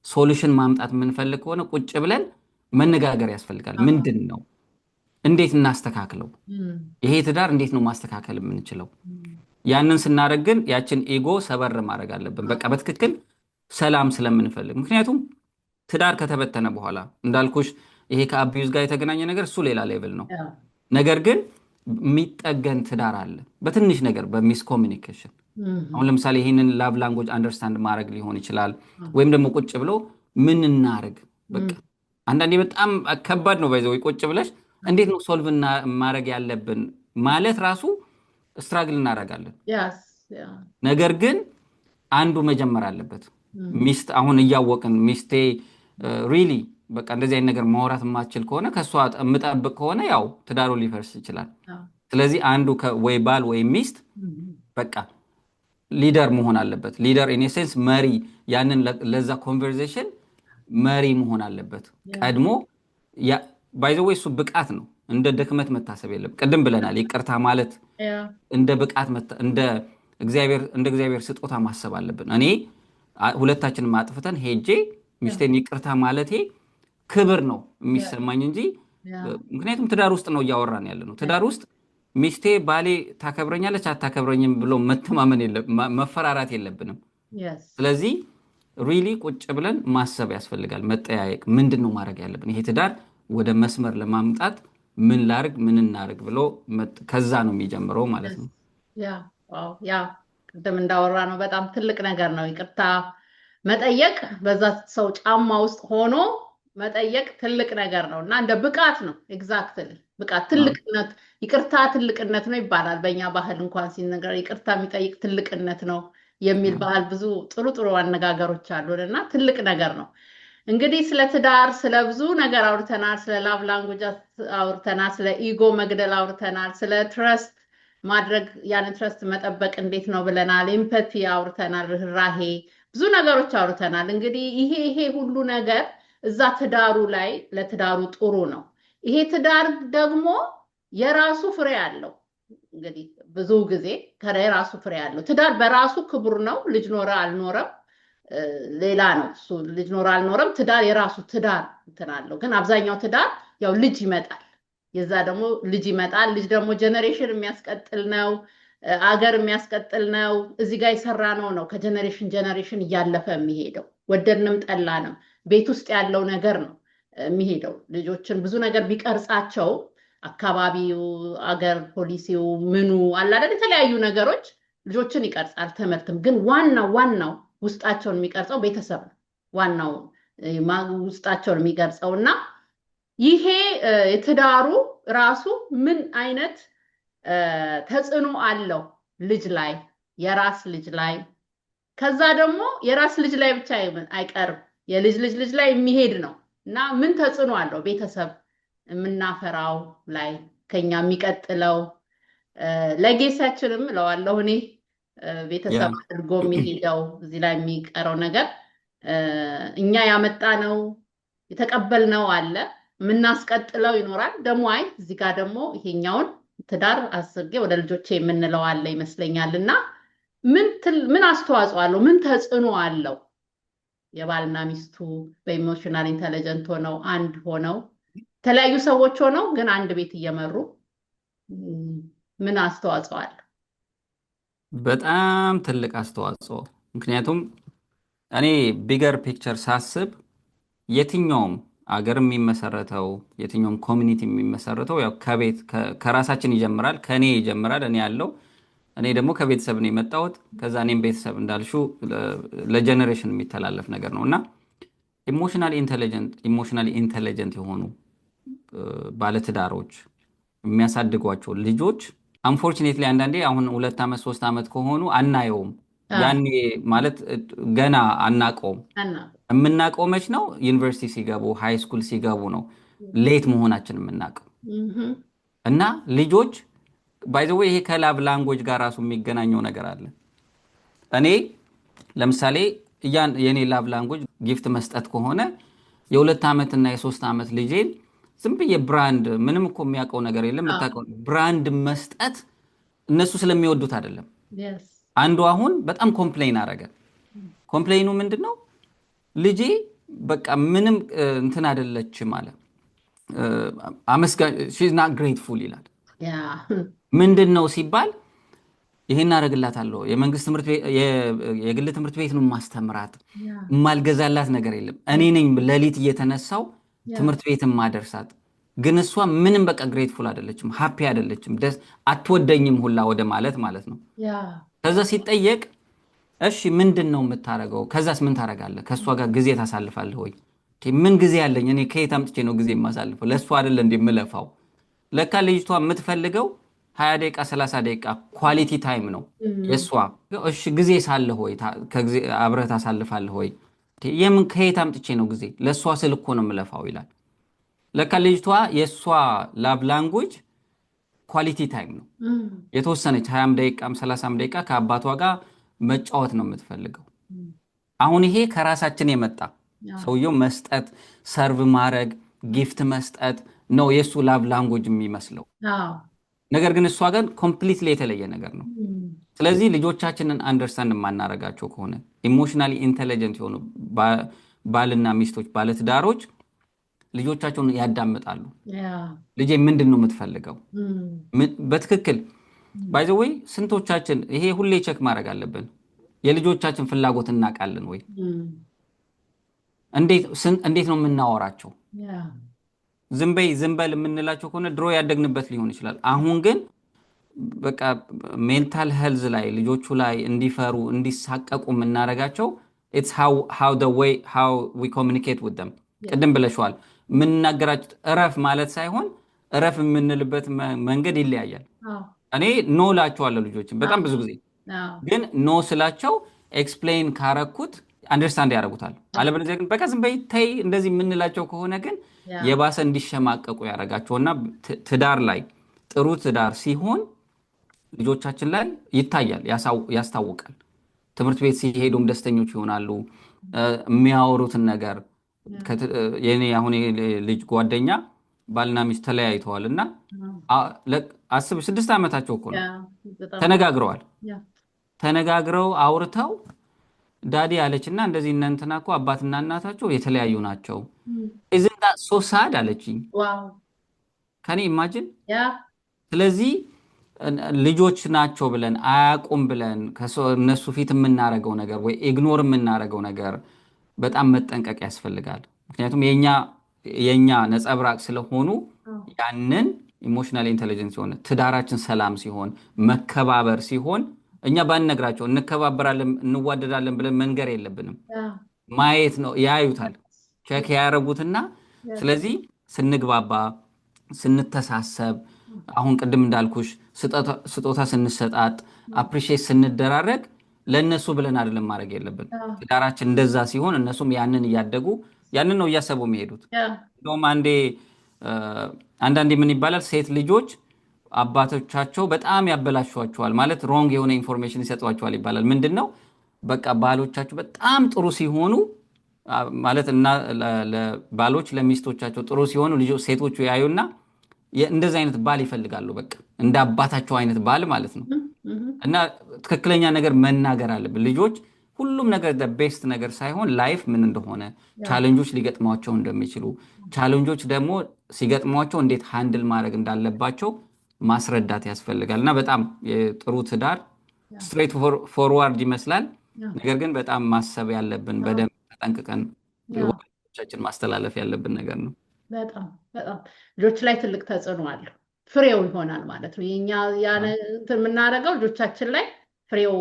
ሶሉሽን ማምጣት የምንፈልግ ከሆነ ቁጭ ብለን መነጋገር ያስፈልጋል። ምንድን ነው እንዴት እናስተካክለው? ይሄ ትዳር እንዴት ነው ማስተካከል የምንችለው? ያንን ስናደርግ ግን ያችን ኢጎ ሰበር ማድረግ አለብን። በቃ በትክክል ሰላም ስለምንፈልግ። ምክንያቱም ትዳር ከተበተነ በኋላ እንዳልኩሽ ይሄ ከአቢዩዝ ጋር የተገናኘ ነገር እሱ ሌላ ሌቭል ነው። ነገር ግን የሚጠገን ትዳር አለ በትንሽ ነገር በሚስ ኮሚኒኬሽን። አሁን ለምሳሌ ይህንን ላቭ ላንጉጅ አንደርስታንድ ማድረግ ሊሆን ይችላል። ወይም ደግሞ ቁጭ ብሎ ምን እናርግ። በቃ አንዳንዴ በጣም ከባድ ነው ባይዘው ቁጭ ብለሽ እንዴት ነው ሶልቭ ማድረግ ያለብን ማለት ራሱ ስትራግል እናደርጋለን። ነገር ግን አንዱ መጀመር አለበት። ሚስት አሁን እያወቅን ሚስቴ ሪሊ በቃ እንደዚህ አይነት ነገር ማውራት የማትችል ከሆነ ከሷ የምጠብቅ ከሆነ ያው ትዳሩ ሊፈርስ ይችላል። ስለዚህ አንዱ ወይ ባል ወይ ሚስት በቃ ሊደር መሆን አለበት። ሊደር ኢን ሴንስ መሪ፣ ያንን ለዛ ኮንቨርሴሽን መሪ መሆን አለበት ቀድሞ። ባይ ዘ ወይ እሱ ብቃት ነው፣ እንደ ድክመት መታሰብ የለም። ቅድም ብለናል፣ ይቅርታ ማለት እንደ ብቃት እንደ እግዚአብሔር ስጦታ ማሰብ አለብን። እኔ ሁለታችንም አጥፍተን ሄጄ ሚስቴን ይቅርታ ማለቴ ክብር ነው የሚሰማኝ እንጂ ምክንያቱም ትዳር ውስጥ ነው እያወራን ያለ ነው። ትዳር ውስጥ ሚስቴ ባሌ ታከብረኛለች አታከብረኝም ብሎ መፈራራት የለብንም። ስለዚህ ሪሊ ቁጭ ብለን ማሰብ ያስፈልጋል፣ መጠያየቅ። ምንድን ነው ማድረግ ያለብን? ይሄ ትዳር ወደ መስመር ለማምጣት ምን ላርግ ምን እናርግ ብሎ ከዛ ነው የሚጀምረው ማለት ነው። ያ ቅድም እንዳወራ ነው በጣም ትልቅ ነገር ነው ይቅርታ መጠየቅ። በዛ ሰው ጫማ ውስጥ ሆኖ መጠየቅ ትልቅ ነገር ነው እና እንደ ብቃት ነው። ኤግዛክትሊ ብቃት፣ ትልቅነት፣ ይቅርታ ትልቅነት ነው ይባላል በእኛ ባህል እንኳን ሲነገር ይቅርታ የሚጠይቅ ትልቅነት ነው የሚል ባህል ብዙ ጥሩ አነጋገሮች አሉን እና ትልቅ ነገር ነው። እንግዲህ ስለ ትዳር ስለ ብዙ ነገር አውርተናል። ስለ ላቭ ላንጉጅ አውርተናል። ስለ ኢጎ መግደል አውርተናል። ስለ ትረስት ማድረግ ያንን ትረስት መጠበቅ እንዴት ነው ብለናል። ኤምፓቲ አውርተናል። ርህራሄ፣ ብዙ ነገሮች አውርተናል። እንግዲህ ይሄ ሁሉ ነገር እዛ ትዳሩ ላይ ለትዳሩ ጥሩ ነው። ይሄ ትዳር ደግሞ የራሱ ፍሬ አለው። እንግዲህ ብዙ ጊዜ የራሱ ፍሬ አለው። ትዳር በራሱ ክቡር ነው። ልጅ ኖረ አልኖረም ሌላ ነው እሱ። ልጅ ኖረ አልኖረም ትዳር የራሱ ትዳር እንትን አለው። ግን አብዛኛው ትዳር ያው ልጅ ይመጣል። የዛ ደግሞ ልጅ ይመጣል። ልጅ ደግሞ ጀነሬሽን የሚያስቀጥል ነው፣ አገር የሚያስቀጥል ነው። እዚህ ጋር የሰራ ነው ከጀነሬሽን እያለፈ የሚሄደው። ወደድንም ጠላንም ቤት ውስጥ ያለው ነገር ነው የሚሄደው። ልጆችን ብዙ ነገር ቢቀርጻቸው አካባቢው፣ አገር ፖሊሲው፣ ምኑ አለ አይደል የተለያዩ ነገሮች ልጆችን ይቀርጻል። ትምህርትም ግን ዋናው ውስጣቸውን የሚቀርጸው ቤተሰብ ነው። ዋናው ውስጣቸውን የሚቀርጸው እና ይሄ የትዳሩ ራሱ ምን አይነት ተጽዕኖ አለው ልጅ ላይ፣ የራስ ልጅ ላይ፣ ከዛ ደግሞ የራስ ልጅ ላይ ብቻ አይቀርም የልጅ ልጅ ላይ የሚሄድ ነው እና ምን ተጽዕኖ አለው ቤተሰብ የምናፈራው ላይ ከኛ የሚቀጥለው ለጌሳችንም እለዋለሁ እኔ ቤተሰብ አድርጎ የሚሄደው እዚህ ላይ የሚቀረው ነገር እኛ ያመጣነው የተቀበልነው አለ፣ የምናስቀጥለው ይኖራል። ደግሞ አይ እዚህ ጋር ደግሞ ይሄኛውን ትዳር አስርጌ ወደ ልጆቼ የምንለው አለ ይመስለኛል። እና ምን አስተዋጽኦ አለው? ምን ተጽዕኖ አለው? የባልና ሚስቱ በኢሞሽናል ኢንተለጀንት ሆነው አንድ ሆነው የተለያዩ ሰዎች ሆነው ግን አንድ ቤት እየመሩ ምን አስተዋጽኦ አለው? በጣም ትልቅ አስተዋጽኦ። ምክንያቱም እኔ ቢገር ፒክቸር ሳስብ የትኛውም አገር የሚመሰረተው የትኛውም ኮሚኒቲ የሚመሰረተው ያው ከራሳችን ይጀምራል፣ ከኔ ይጀምራል። እኔ ደግሞ ከቤተሰብ ነው የመጣሁት። ከዛ እኔም ቤተሰብ እንዳልሹ ለጀኔሬሽን የሚተላለፍ ነገር ነው እና ኢሞሽናሊ ኢንቴሊጀንት የሆኑ ባለትዳሮች የሚያሳድጓቸው ልጆች አንፎርቹኔትሊ አንዳንዴ አሁን 2 ዓመት 3 ዓመት ከሆኑ አናየውም። ያኔ ማለት ገና አናቀውም። የምናቀው መች ነው? ዩኒቨርሲቲ ሲገቡ ሃይ ስኩል ሲገቡ ነው ሌት መሆናችን የምናቀው። እና ልጆች ባይ ዘ ዌይ ይሄ ከላቭ ላንጉዌጅ ጋር ራሱ የሚገናኘው ነገር አለ። እኔ ለምሳሌ የኔ ላቭ ላንጉዌጅ ጊፍት መስጠት ከሆነ የ2 ዓመት እና የ3 ዓመት ልጄን ዝም ብዬ ብራንድ ምንም እኮ የሚያውቀው ነገር የለም የምታውቀው ብራንድ መስጠት እነሱ ስለሚወዱት አይደለም። አንዱ አሁን በጣም ኮምፕሌን አረገ። ኮምፕሌኑ ምንድነው? ልጄ በቃ ምንም እንትን አይደለችም አለ። አመስጋኝ she's not grateful ይላል። ምንድነው ሲባል ይሄን አረግላታለሁ፣ የመንግስት ትምህርት ቤት የግል ትምህርት ቤት ነው ማስተምራት፣ ማልገዛላት ነገር የለም። እኔ ነኝ ለሊት እየተነሳው ትምህርት ቤት ማደርሳት። ግን እሷ ምንም በቃ ግሬትፉል አይደለችም፣ ሃፒ አይደለችም፣ ደስ አትወደኝም ሁላ ወደ ማለት ነው። ከዛ ሲጠየቅ እሺ ምንድነው የምታረገው? ከዛስ ምን ታረጋለህ? ከሷ ጋር ጊዜ ታሳልፋለህ ወይ? ምን ጊዜ ያለኝ እኔ ከየት አምጥቼ ነው ጊዜ የማሳልፈው? ለሷ አይደለ እንደምለፋው። ለካ ልጅቷ የምትፈልገው 20 ደቂቃ 30 ደቂቃ ኳሊቲ ታይም ነው የሷ። እሺ ጊዜ ሳለህ ወይ ከጊዜ አብረህ ታሳልፋለህ ወይ? የምን ከየት አምጥቼ ነው ጊዜ? ለሷ ስል እኮ ነው የምለፋው ይላል። ለካ ልጅቷ የሷ ላቭ ላንጉዌጅ ኳሊቲ ታይም ነው። የተወሰነች 20 ደቂቃም 30 ደቂቃ ከአባቷ ጋር መጫወት ነው የምትፈልገው። አሁን ይሄ ከራሳችን የመጣ ሰውየው መስጠት፣ ሰርቭ ማድረግ፣ ጊፍት መስጠት ነው የሱ ላቭ ላንጉዌጅ የሚመስለው። ነገር ግን እሷ ጋር ኮምፕሊትሊ የተለየ ነገር ነው። ስለዚህ ልጆቻችንን አንደርስታንድ የማናረጋቸው ከሆነ ኢሞሽናሊ ኢንቴሊጀንት የሆኑ ባልና ሚስቶች ባለትዳሮች ልጆቻቸውን ያዳምጣሉ። ልጄ ምንድን ነው የምትፈልገው በትክክል? ባይ ዘ ዌይ ስንቶቻችን ይሄ ሁሌ ቼክ ማድረግ አለብን። የልጆቻችን ፍላጎት እናውቃለን ወይ? እንዴት ነው የምናወራቸው? ዝም በል የምንላቸው ከሆነ ድሮ ያደግንበት ሊሆን ይችላል። አሁን ግን በቃ ሜንታል ሄልዝ ላይ ልጆቹ ላይ እንዲፈሩ እንዲሳቀቁ የምናደርጋቸው it's how we communicate with them። ቅድም ብለሽዋል። የምንናገራቸው እረፍ ማለት ሳይሆን እረፍ የምንልበት መንገድ ይለያያል። እኔ ኖ ላቸዋለሁ ልጆችን በጣም ብዙ ጊዜ። ግን ኖ ስላቸው ኤክስፕሌን ካረኩት አንደርስታንድ ያደርጉታል። አለበለዚያ ግን በቃ ዝም በይ ተይ እንደዚህ የምንላቸው ከሆነ ግን የባሰ እንዲሸማቀቁ ያደርጋቸውና ትዳር ላይ ጥሩ ትዳር ሲሆን ልጆቻችን ላይ ይታያል፣ ያስታውቃል። ትምህርት ቤት ሲሄዱም ደስተኞች ይሆናሉ። የሚያወሩትን ነገር የኔ አሁን ልጅ ጓደኛ ባልና ሚስት ተለያይተዋል እና አስብ 6 ዓመታቸው እኮ ነው። ተነጋግረው አውርተው ዳዲ አለችና እንደዚህ እናንተና እኮ አባትና እናታቸው የተለያዩ ናቸው። isn't that so sad አለችኝ። ከኔ ኢማጂን። ስለዚህ ልጆች ናቸው ብለን አያቁም ብለን እነሱ ፊት የምናረገው ነገር ወይ ኢግኖር የምናረገው ነገር በጣም መጠንቀቅ ያስፈልጋል። ምክንያቱም የኛ ነጸብራቅ ስለሆኑ ያንን ኢሞሽናል ኢንተለጀንስ ሲሆን ትዳራችን ሰላም ሲሆን መከባበር ሲሆን እኛ ባንነግራቸው እንከባበራለን እንዋደዳለን ብለን መንገር የለብንም። Yeah. ማየት ነው ያዩታል፣ Yes. ቸክ Yes. ያደረጉትና Yes. ስለዚህ ስንግባባ ስንተሳሰብ አሁን ቅድም እንዳልኩሽ ስጦታ ስንሰጣጥ አፕሪሼት ስንደራረግ ለእነሱ ብለን አይደለም ማድረግ የለብን። Yeah. ትዳራችን እንደዛ ሲሆን እነሱም ያንን እያደጉ ያንን ነው እያሰቡ የሚሄዱት። Yeah. እንደውም አንዳንዴ ምን ይባላል ሴት ልጆች አባቶቻቸው በጣም ያበላሿቸዋል ማለት ሮንግ የሆነ ኢንፎርሜሽን ይሰጧቸዋል ይባላል። ምንድን ነው በቃ ባሎቻቸው በጣም ጥሩ ሲሆኑ ማለት እና ባሎች ለሚስቶቻቸው ጥሩ ሲሆኑ ሴቶቹ ያዩና እንደዚህ አይነት ባል ይፈልጋሉ። በቃ እንደ አባታቸው አይነት ባል ማለት ነው። Mm-hmm. እና ትክክለኛ ነገር መናገር አለብን። ልጆች ሁሉም ነገር ቤስት ነገር ሳይሆን ላይፍ ምን እንደሆነ ቻሌንጆች ሊገጥሟቸው እንደሚችሉ ቻሌንጆች ደግሞ ሲገጥሟቸው እንዴት ሃንድል ማድረግ እንዳለባቸው ማስረዳት ያስፈልጋል። እና በጣም የጥሩ ትዳር ስትሬት ፎርዋርድ ይመስላል፣ ነገር ግን በጣም ማሰብ ያለብን በደንብ ተጠንቅቀን ወላጆቻችን ማስተላለፍ ያለብን ነገር ነው። በጣም ልጆች ላይ ትልቅ ተጽዕኖ አለው። ፍሬው ይሆናል ማለት ነው። የኛ የምናደርገው ልጆቻችን ላይ ፍሬው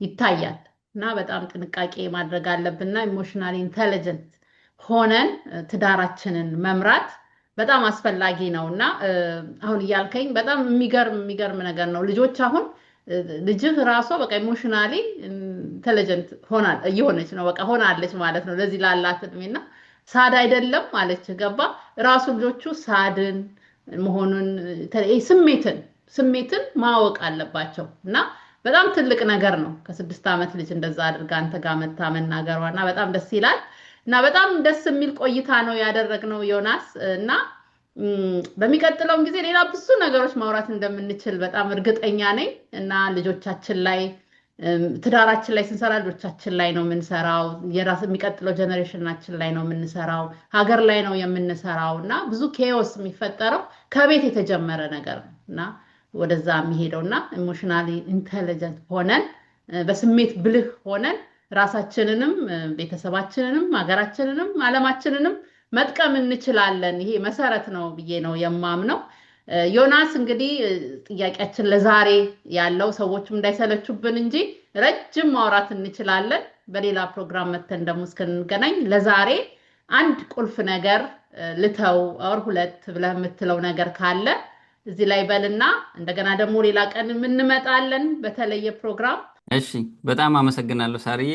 ይታያል እና በጣም ጥንቃቄ ማድረግ አለብንና ኢሞሽናሊ ኢንተለጀንት ሆነን ትዳራችንን መምራት በጣም አስፈላጊ ነው። እና አሁን እያልከኝ በጣም የሚገርም ነገር ነው። ልጆች አሁን ልጅህ ራሷ በቃ ኢሞሽናሊ ኢንተለጀንት እየሆነች ነው፣ በቃ ሆናለች ማለት ነው ለዚህ ላላት እድሜና ሳድ አይደለም ማለች ገባ ራሱ ልጆቹ ሳድን መሆኑን ስሜትን ማወቅ አለባቸው እና በጣም ትልቅ ነገር ነው። ከ6 ዓመት ልጅ እንደዛ አድርጋ አንተ ጋር መታ መናገሯና በጣም ደስ ይላል እና በጣም ደስ የሚል ቆይታ ነው ያደረግነው ዮናስ። እና በሚቀጥለውም ጊዜ ሌላ ብዙ ነገሮች ማውራት እንደምንችል በጣም እርግጠኛ ነኝ። እና ልጆቻችን ላይ ትዳራችን ላይ ስንሰራ ልጆቻችን ላይ ነው የምንሰራው፣ የሚቀጥለው ጀነሬሽናችን ላይ ነው የምንሰራው፣ ሀገር ላይ ነው የምንሰራው እና ብዙ ኬዎስ የሚፈጠረው ከቤት የተጀመረ ነገር ነው እና ወደዛ የሚሄደው እና ኢሞሽናሊ ኢንተለጀንት ሆነን በስሜት ብልህ ሆነን ራሳችንንም ቤተሰባችንንም ሀገራችንንም ዓለማችንንም መጥቀም እንችላለን። ይሄ መሰረት ነው ብዬ ነው የማምነው። ዮናስ እንግዲህ ጥያቄያችን ለዛሬ ያለው ሰዎችም እንዳይሰለቹብን እንጂ ረጅም ማውራት እንችላለን። በሌላ ፕሮግራም መተን ደግሞ እስክንገናኝ ለዛሬ አንድ ቁልፍ ነገር ልተው ኦር ሁለት ብለህ የምትለው ነገር ካለ እዚህ ላይ በልና እንደገና ደግሞ ሌላ ቀን እንመጣለን በተለየ ፕሮግራም። እሺ፣ በጣም አመሰግናለሁ ሳርዬ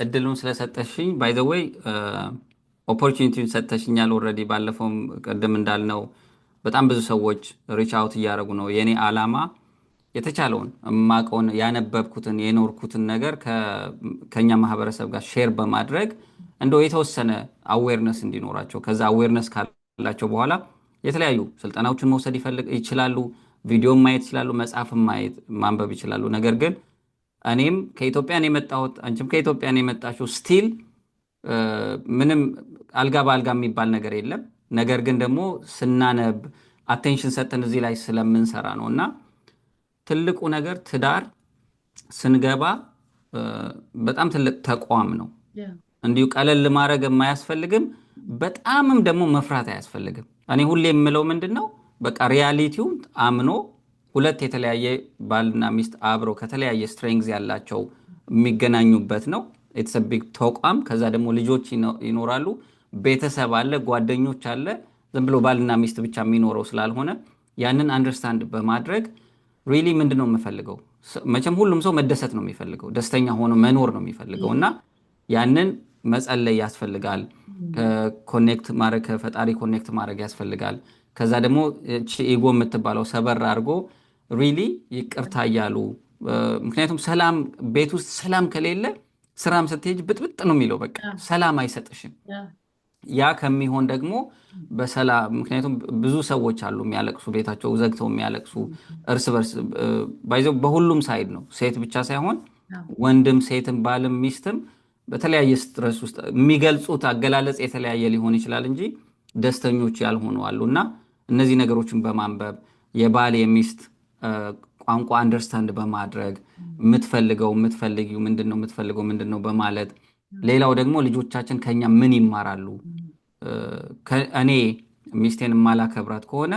እድሉን ስለሰጠሽኝ። ባይ ዘ ዌይ ኦፖርቹኒቲውን ሰጠሽኛል ኦልሬዲ። ባለፈውም ቅድም እንዳልነው በጣም ብዙ ሰዎች ሪች አውት እያደረጉ ነው። የኔ ዓላማ የተቻለውን የማውቀውን ያነበብኩትን የኖርኩትን ነገር ከኛ ማህበረሰብ ጋር ሼር በማድረግ እንደው የተወሰነ አዌርነስ እንዲኖራቸው፣ ከዛ አዌርነስ ካላቸው በኋላ የተለያዩ ስልጠናዎችን መውሰድ ይችላሉ፣ ቪዲዮም ማየት ይችላሉ፣ መጽሐፍም ማንበብ ይችላሉ። ነገር ግን እኔም ከኢትዮጵያን የመጣሁት አንቺም ከኢትዮጵያን የመጣችው ስቲል ምንም አልጋ በአልጋ የሚባል ነገር የለም። ነገር ግን ደግሞ ስናነብ አቴንሽን ሰጥተን እዚህ ላይ ስለምንሰራ ነው። እና ትልቁ ነገር ትዳር ስንገባ በጣም ትልቅ ተቋም ነው። እንዲሁ ቀለል ማድረግ የማያስፈልግም፣ በጣምም ደግሞ መፍራት አያስፈልግም። እኔ ሁሌ የምለው ምንድን ነው በቃ ሪያሊቲው አምኖ ሁለት የተለያየ ባልና ሚስት አብረው ከተለያየ ስትሬንግዝ ያላቸው የሚገናኙበት ነው። ኢትስ አ ቢግ ተቋም። ከዛ ደግሞ ልጆች ይኖራሉ፣ ቤተሰብ አለ፣ ጓደኞች አለ። ዝም ብሎ ባልና ሚስት ብቻ የሚኖረው ስላልሆነ ያንን አንደርስታንድ በማድረግ ሪሊ ምንድን ነው የምፈልገው? መቼም ሁሉም ሰው መደሰት ነው የሚፈልገው፣ ደስተኛ ሆኖ መኖር ነው የሚፈልገው እና ያንን መጸለይ ያስፈልጋል። ኮኔክት ማድረግ ከፈጣሪ ኮኔክት ማድረግ ያስፈልጋል። ከዛ ደግሞ ኢጎ የምትባለው ሰበር አድርጎ ሪሊ ይቅርታ እያሉ ምክንያቱም ሰላም ቤት ውስጥ ሰላም ከሌለ ስራም ስትሄጅ ብጥብጥ ነው የሚለው፣ በቃ ሰላም አይሰጥሽም። ያ ከሚሆን ደግሞ በሰላም ምክንያቱም ብዙ ሰዎች አሉ የሚያለቅሱ፣ ቤታቸው ዘግተው የሚያለቅሱ እርስ በርስ ባይዘው በሁሉም ሳይድ ነው፣ ሴት ብቻ ሳይሆን ወንድም፣ ሴትም፣ ባልም ሚስትም በተለያየ ስትረስ ውስጥ የሚገልጹት አገላለጽ የተለያየ ሊሆን ይችላል እንጂ ደስተኞች ያልሆኑ አሉ። እና እነዚህ ነገሮችን በማንበብ የባል የሚስት ቋንቋ አንደርስታንድ በማድረግ የምትፈልጊው ምንድን ነው በማለት ሌላው ደግሞ ልጆቻችን ከኛ ምን ይማራሉ? እኔ ሚስቴን ማላከብራት ከሆነ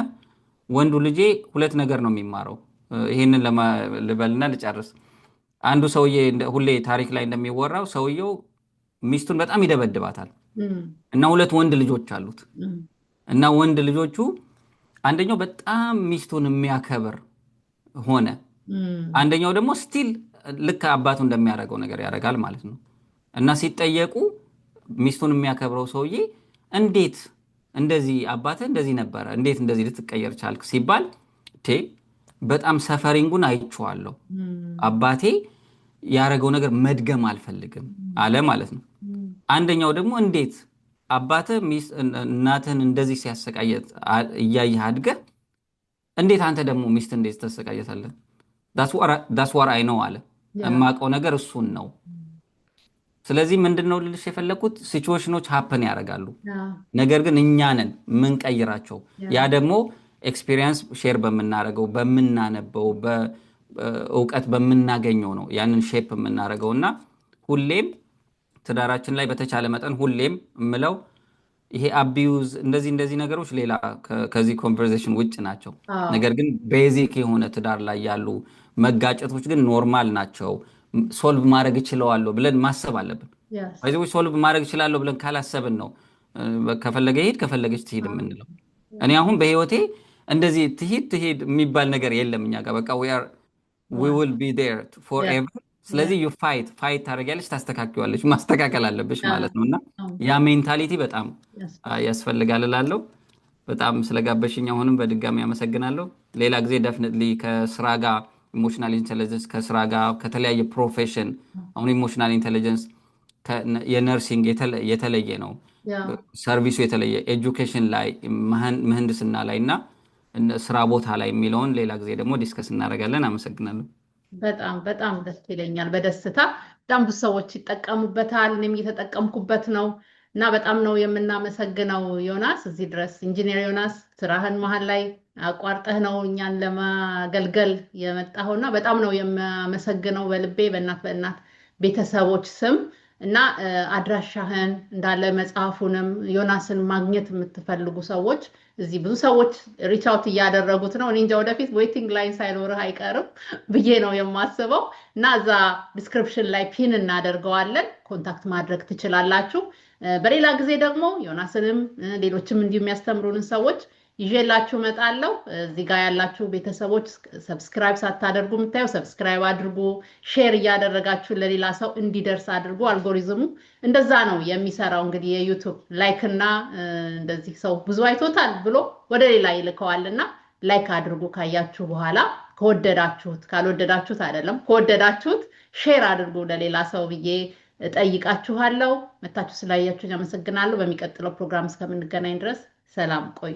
ወንዱ ልጄ ሁለት ነገር ነው የሚማረው። ይሄንን ልበልና ልጨርስ። አንዱ ሰውዬ ሁሌ ታሪክ ላይ እንደሚወራው ሰውየው ሚስቱን በጣም ይደበድባታል እና 2 ወንድ ልጆች አሉት እና ወንድ ልጆቹ አንደኛው በጣም ሚስቱን የሚያከብር ሆነ፣ አንደኛው ደግሞ ስቲል ልክ አባቱ እንደሚያደርገው ነገር ያደርጋል ማለት ነው። እና ሲጠየቁ ሚስቱን የሚያከብረው ሰውዬ እንዴት እንደዚህ አባትህ እንደዚህ ነበረ እንዴት እንደዚህ ልትቀየር ቻልክ ሲባል በጣም ሰፈሪንጉን አይቼዋለሁ፣ አባቴ ያደረገው ነገር መድገም አልፈልግም አለ ማለት ነው። አንደኛው ደግሞ እንዴት አባትህ እናትህን እንደዚህ ሲያሰቃየት እያየህ አድገህ እንዴት አንተ ደግሞ ሚስት እንዴት ተሰቃየታለህ? ዳስ ዋር አይ ነው አለ። የማውቀው ነገር እሱን ነው። ስለዚህ ምንድነው ልልሽ የፈለኩት ሲቹዌሽኖች ሀፕን ያደርጋሉ፣ ነገር ግን እኛ ነን ምንቀይራቸው። ያ ደግሞ ኤክስፒሪየንስ ሼር በምናደርገው በምናነበው በእውቀት በምናገኘው ነው ያንን ሼፕ የምናደርገውና ሁሌም ትዳራችን ላይ በተቻለ መጠን ሁሌም እምለው ይሄ አቢዩዝ እንደዚህ ነገሮች ሌላ ከዚህ ኮንቨርሴሽን ውጭ ናቸው። ነገር ግን ቤዚክ የሆነ ትዳር ላይ ያሉ መጋጨቶች ግን ኖርማል ናቸው። ሶልቭ ማድረግ እችላለሁ ብለን ማሰብ አለብን። ባይዘው ሶልቭ ማድረግ እችላለሁ ብለን ካላሰብን ነው ከፈለገ ይሄድ ከፈለገች ትሄድ የምንለው። እኔ አሁን በህይወቴ እንደዚህ ትሄድ የሚባል ነገር የለም እኛ ጋር። በቃ we will be there forever። ስለዚህ you fight ታደርጊያለሽ፣ ታስተካክያለሽ፣ ማስተካከል አለብሽ ማለት ነውና ያ ሜንታሊቲ በጣም ያስፈልጋል እላለሁ። በጣም ስለጋበሽኝ አሁንም በድጋሚ አመሰግናለሁ። ሌላ ጊዜ definitely ከስራ ጋር ኢሞሽናል ኢንተለጀንስ ከስራ ጋር ከተለያየ ፕሮፌሽን አሁን ኢሞሽናል ኢንተለጀንስ የነርሲንግ የተለየ ነው፣ ሰርቪሱ የተለየ ኤጁኬሽን ላይ ምህንድስና ላይ እና ስራ ቦታ ላይ የሚለውን ሌላ ጊዜ ደግሞ ዲስከስ እናደርጋለን። አመሰግናለሁ። በጣም ደስ ይለኛል። በደስታ በጣም ብዙ ሰዎች ይጠቀሙበታል፣ እኔም እየተጠቀምኩበት ነው እና በጣም ነው የምናመሰግነው ዮናስ። እዚህ ድረስ ኢንጂነር ዮናስ ስራህን መሀል ላይ አቋርጠህ ነው እኛን ለማገልገል የመጣኸውና በጣም ነው የማመሰግነው በልቤ በእናት ቤተሰቦች ስም እና አድራሻህን እንዳለ መጽሐፉንም ዮናስን ማግኘት የምትፈልጉ ሰዎች እዚህ ብዙ ሰዎች ሪች አውት እያደረጉት ነው። እኔ እንጃ ወደፊት ዌቲንግ ላይን ሳይኖርህ አይቀርም ብዬ ነው የማስበው እና እዛ ዲስክሪፕሽን ላይ ፒን እናደርገዋለን፣ ኮንታክት ማድረግ ትችላላችሁ። በሌላ ጊዜ ደግሞ ዮናስንም ሌሎችም እንዲሁ የሚያስተምሩንን ሰዎች ይዤላችሁ እመጣለሁ። እዚህ ጋር ያላችሁ ቤተሰቦች ሰብስክራይብ ሳታደርጉ የምታዩ ሰብስክራይብ አድርጉ፣ ሼር እያደረጋችሁ ለሌላ ሰው እንዲደርስ አድርጉ። አልጎሪዝሙ እንደዛ ነው የሚሰራው። እንግዲህ የዩቲዩብ ላይክ እና እንደዚህ ሰው ብዙ አይቶታል ብሎ ወደ ሌላ ይልከዋልና ላይክ አድርጉ ካያችሁ በኋላ። ከወደዳችሁት፣ ካልወደዳችሁት አይደለም፣ ከወደዳችሁት ሼር አድርጉ ለሌላ ሰው ብዬ እጠይቃችኋለሁ። መታችሁ ስላያችሁኝ አመሰግናለሁ። በሚቀጥለው ፕሮግራም እስከምንገናኝ ድረስ ሰላም ቆዩ።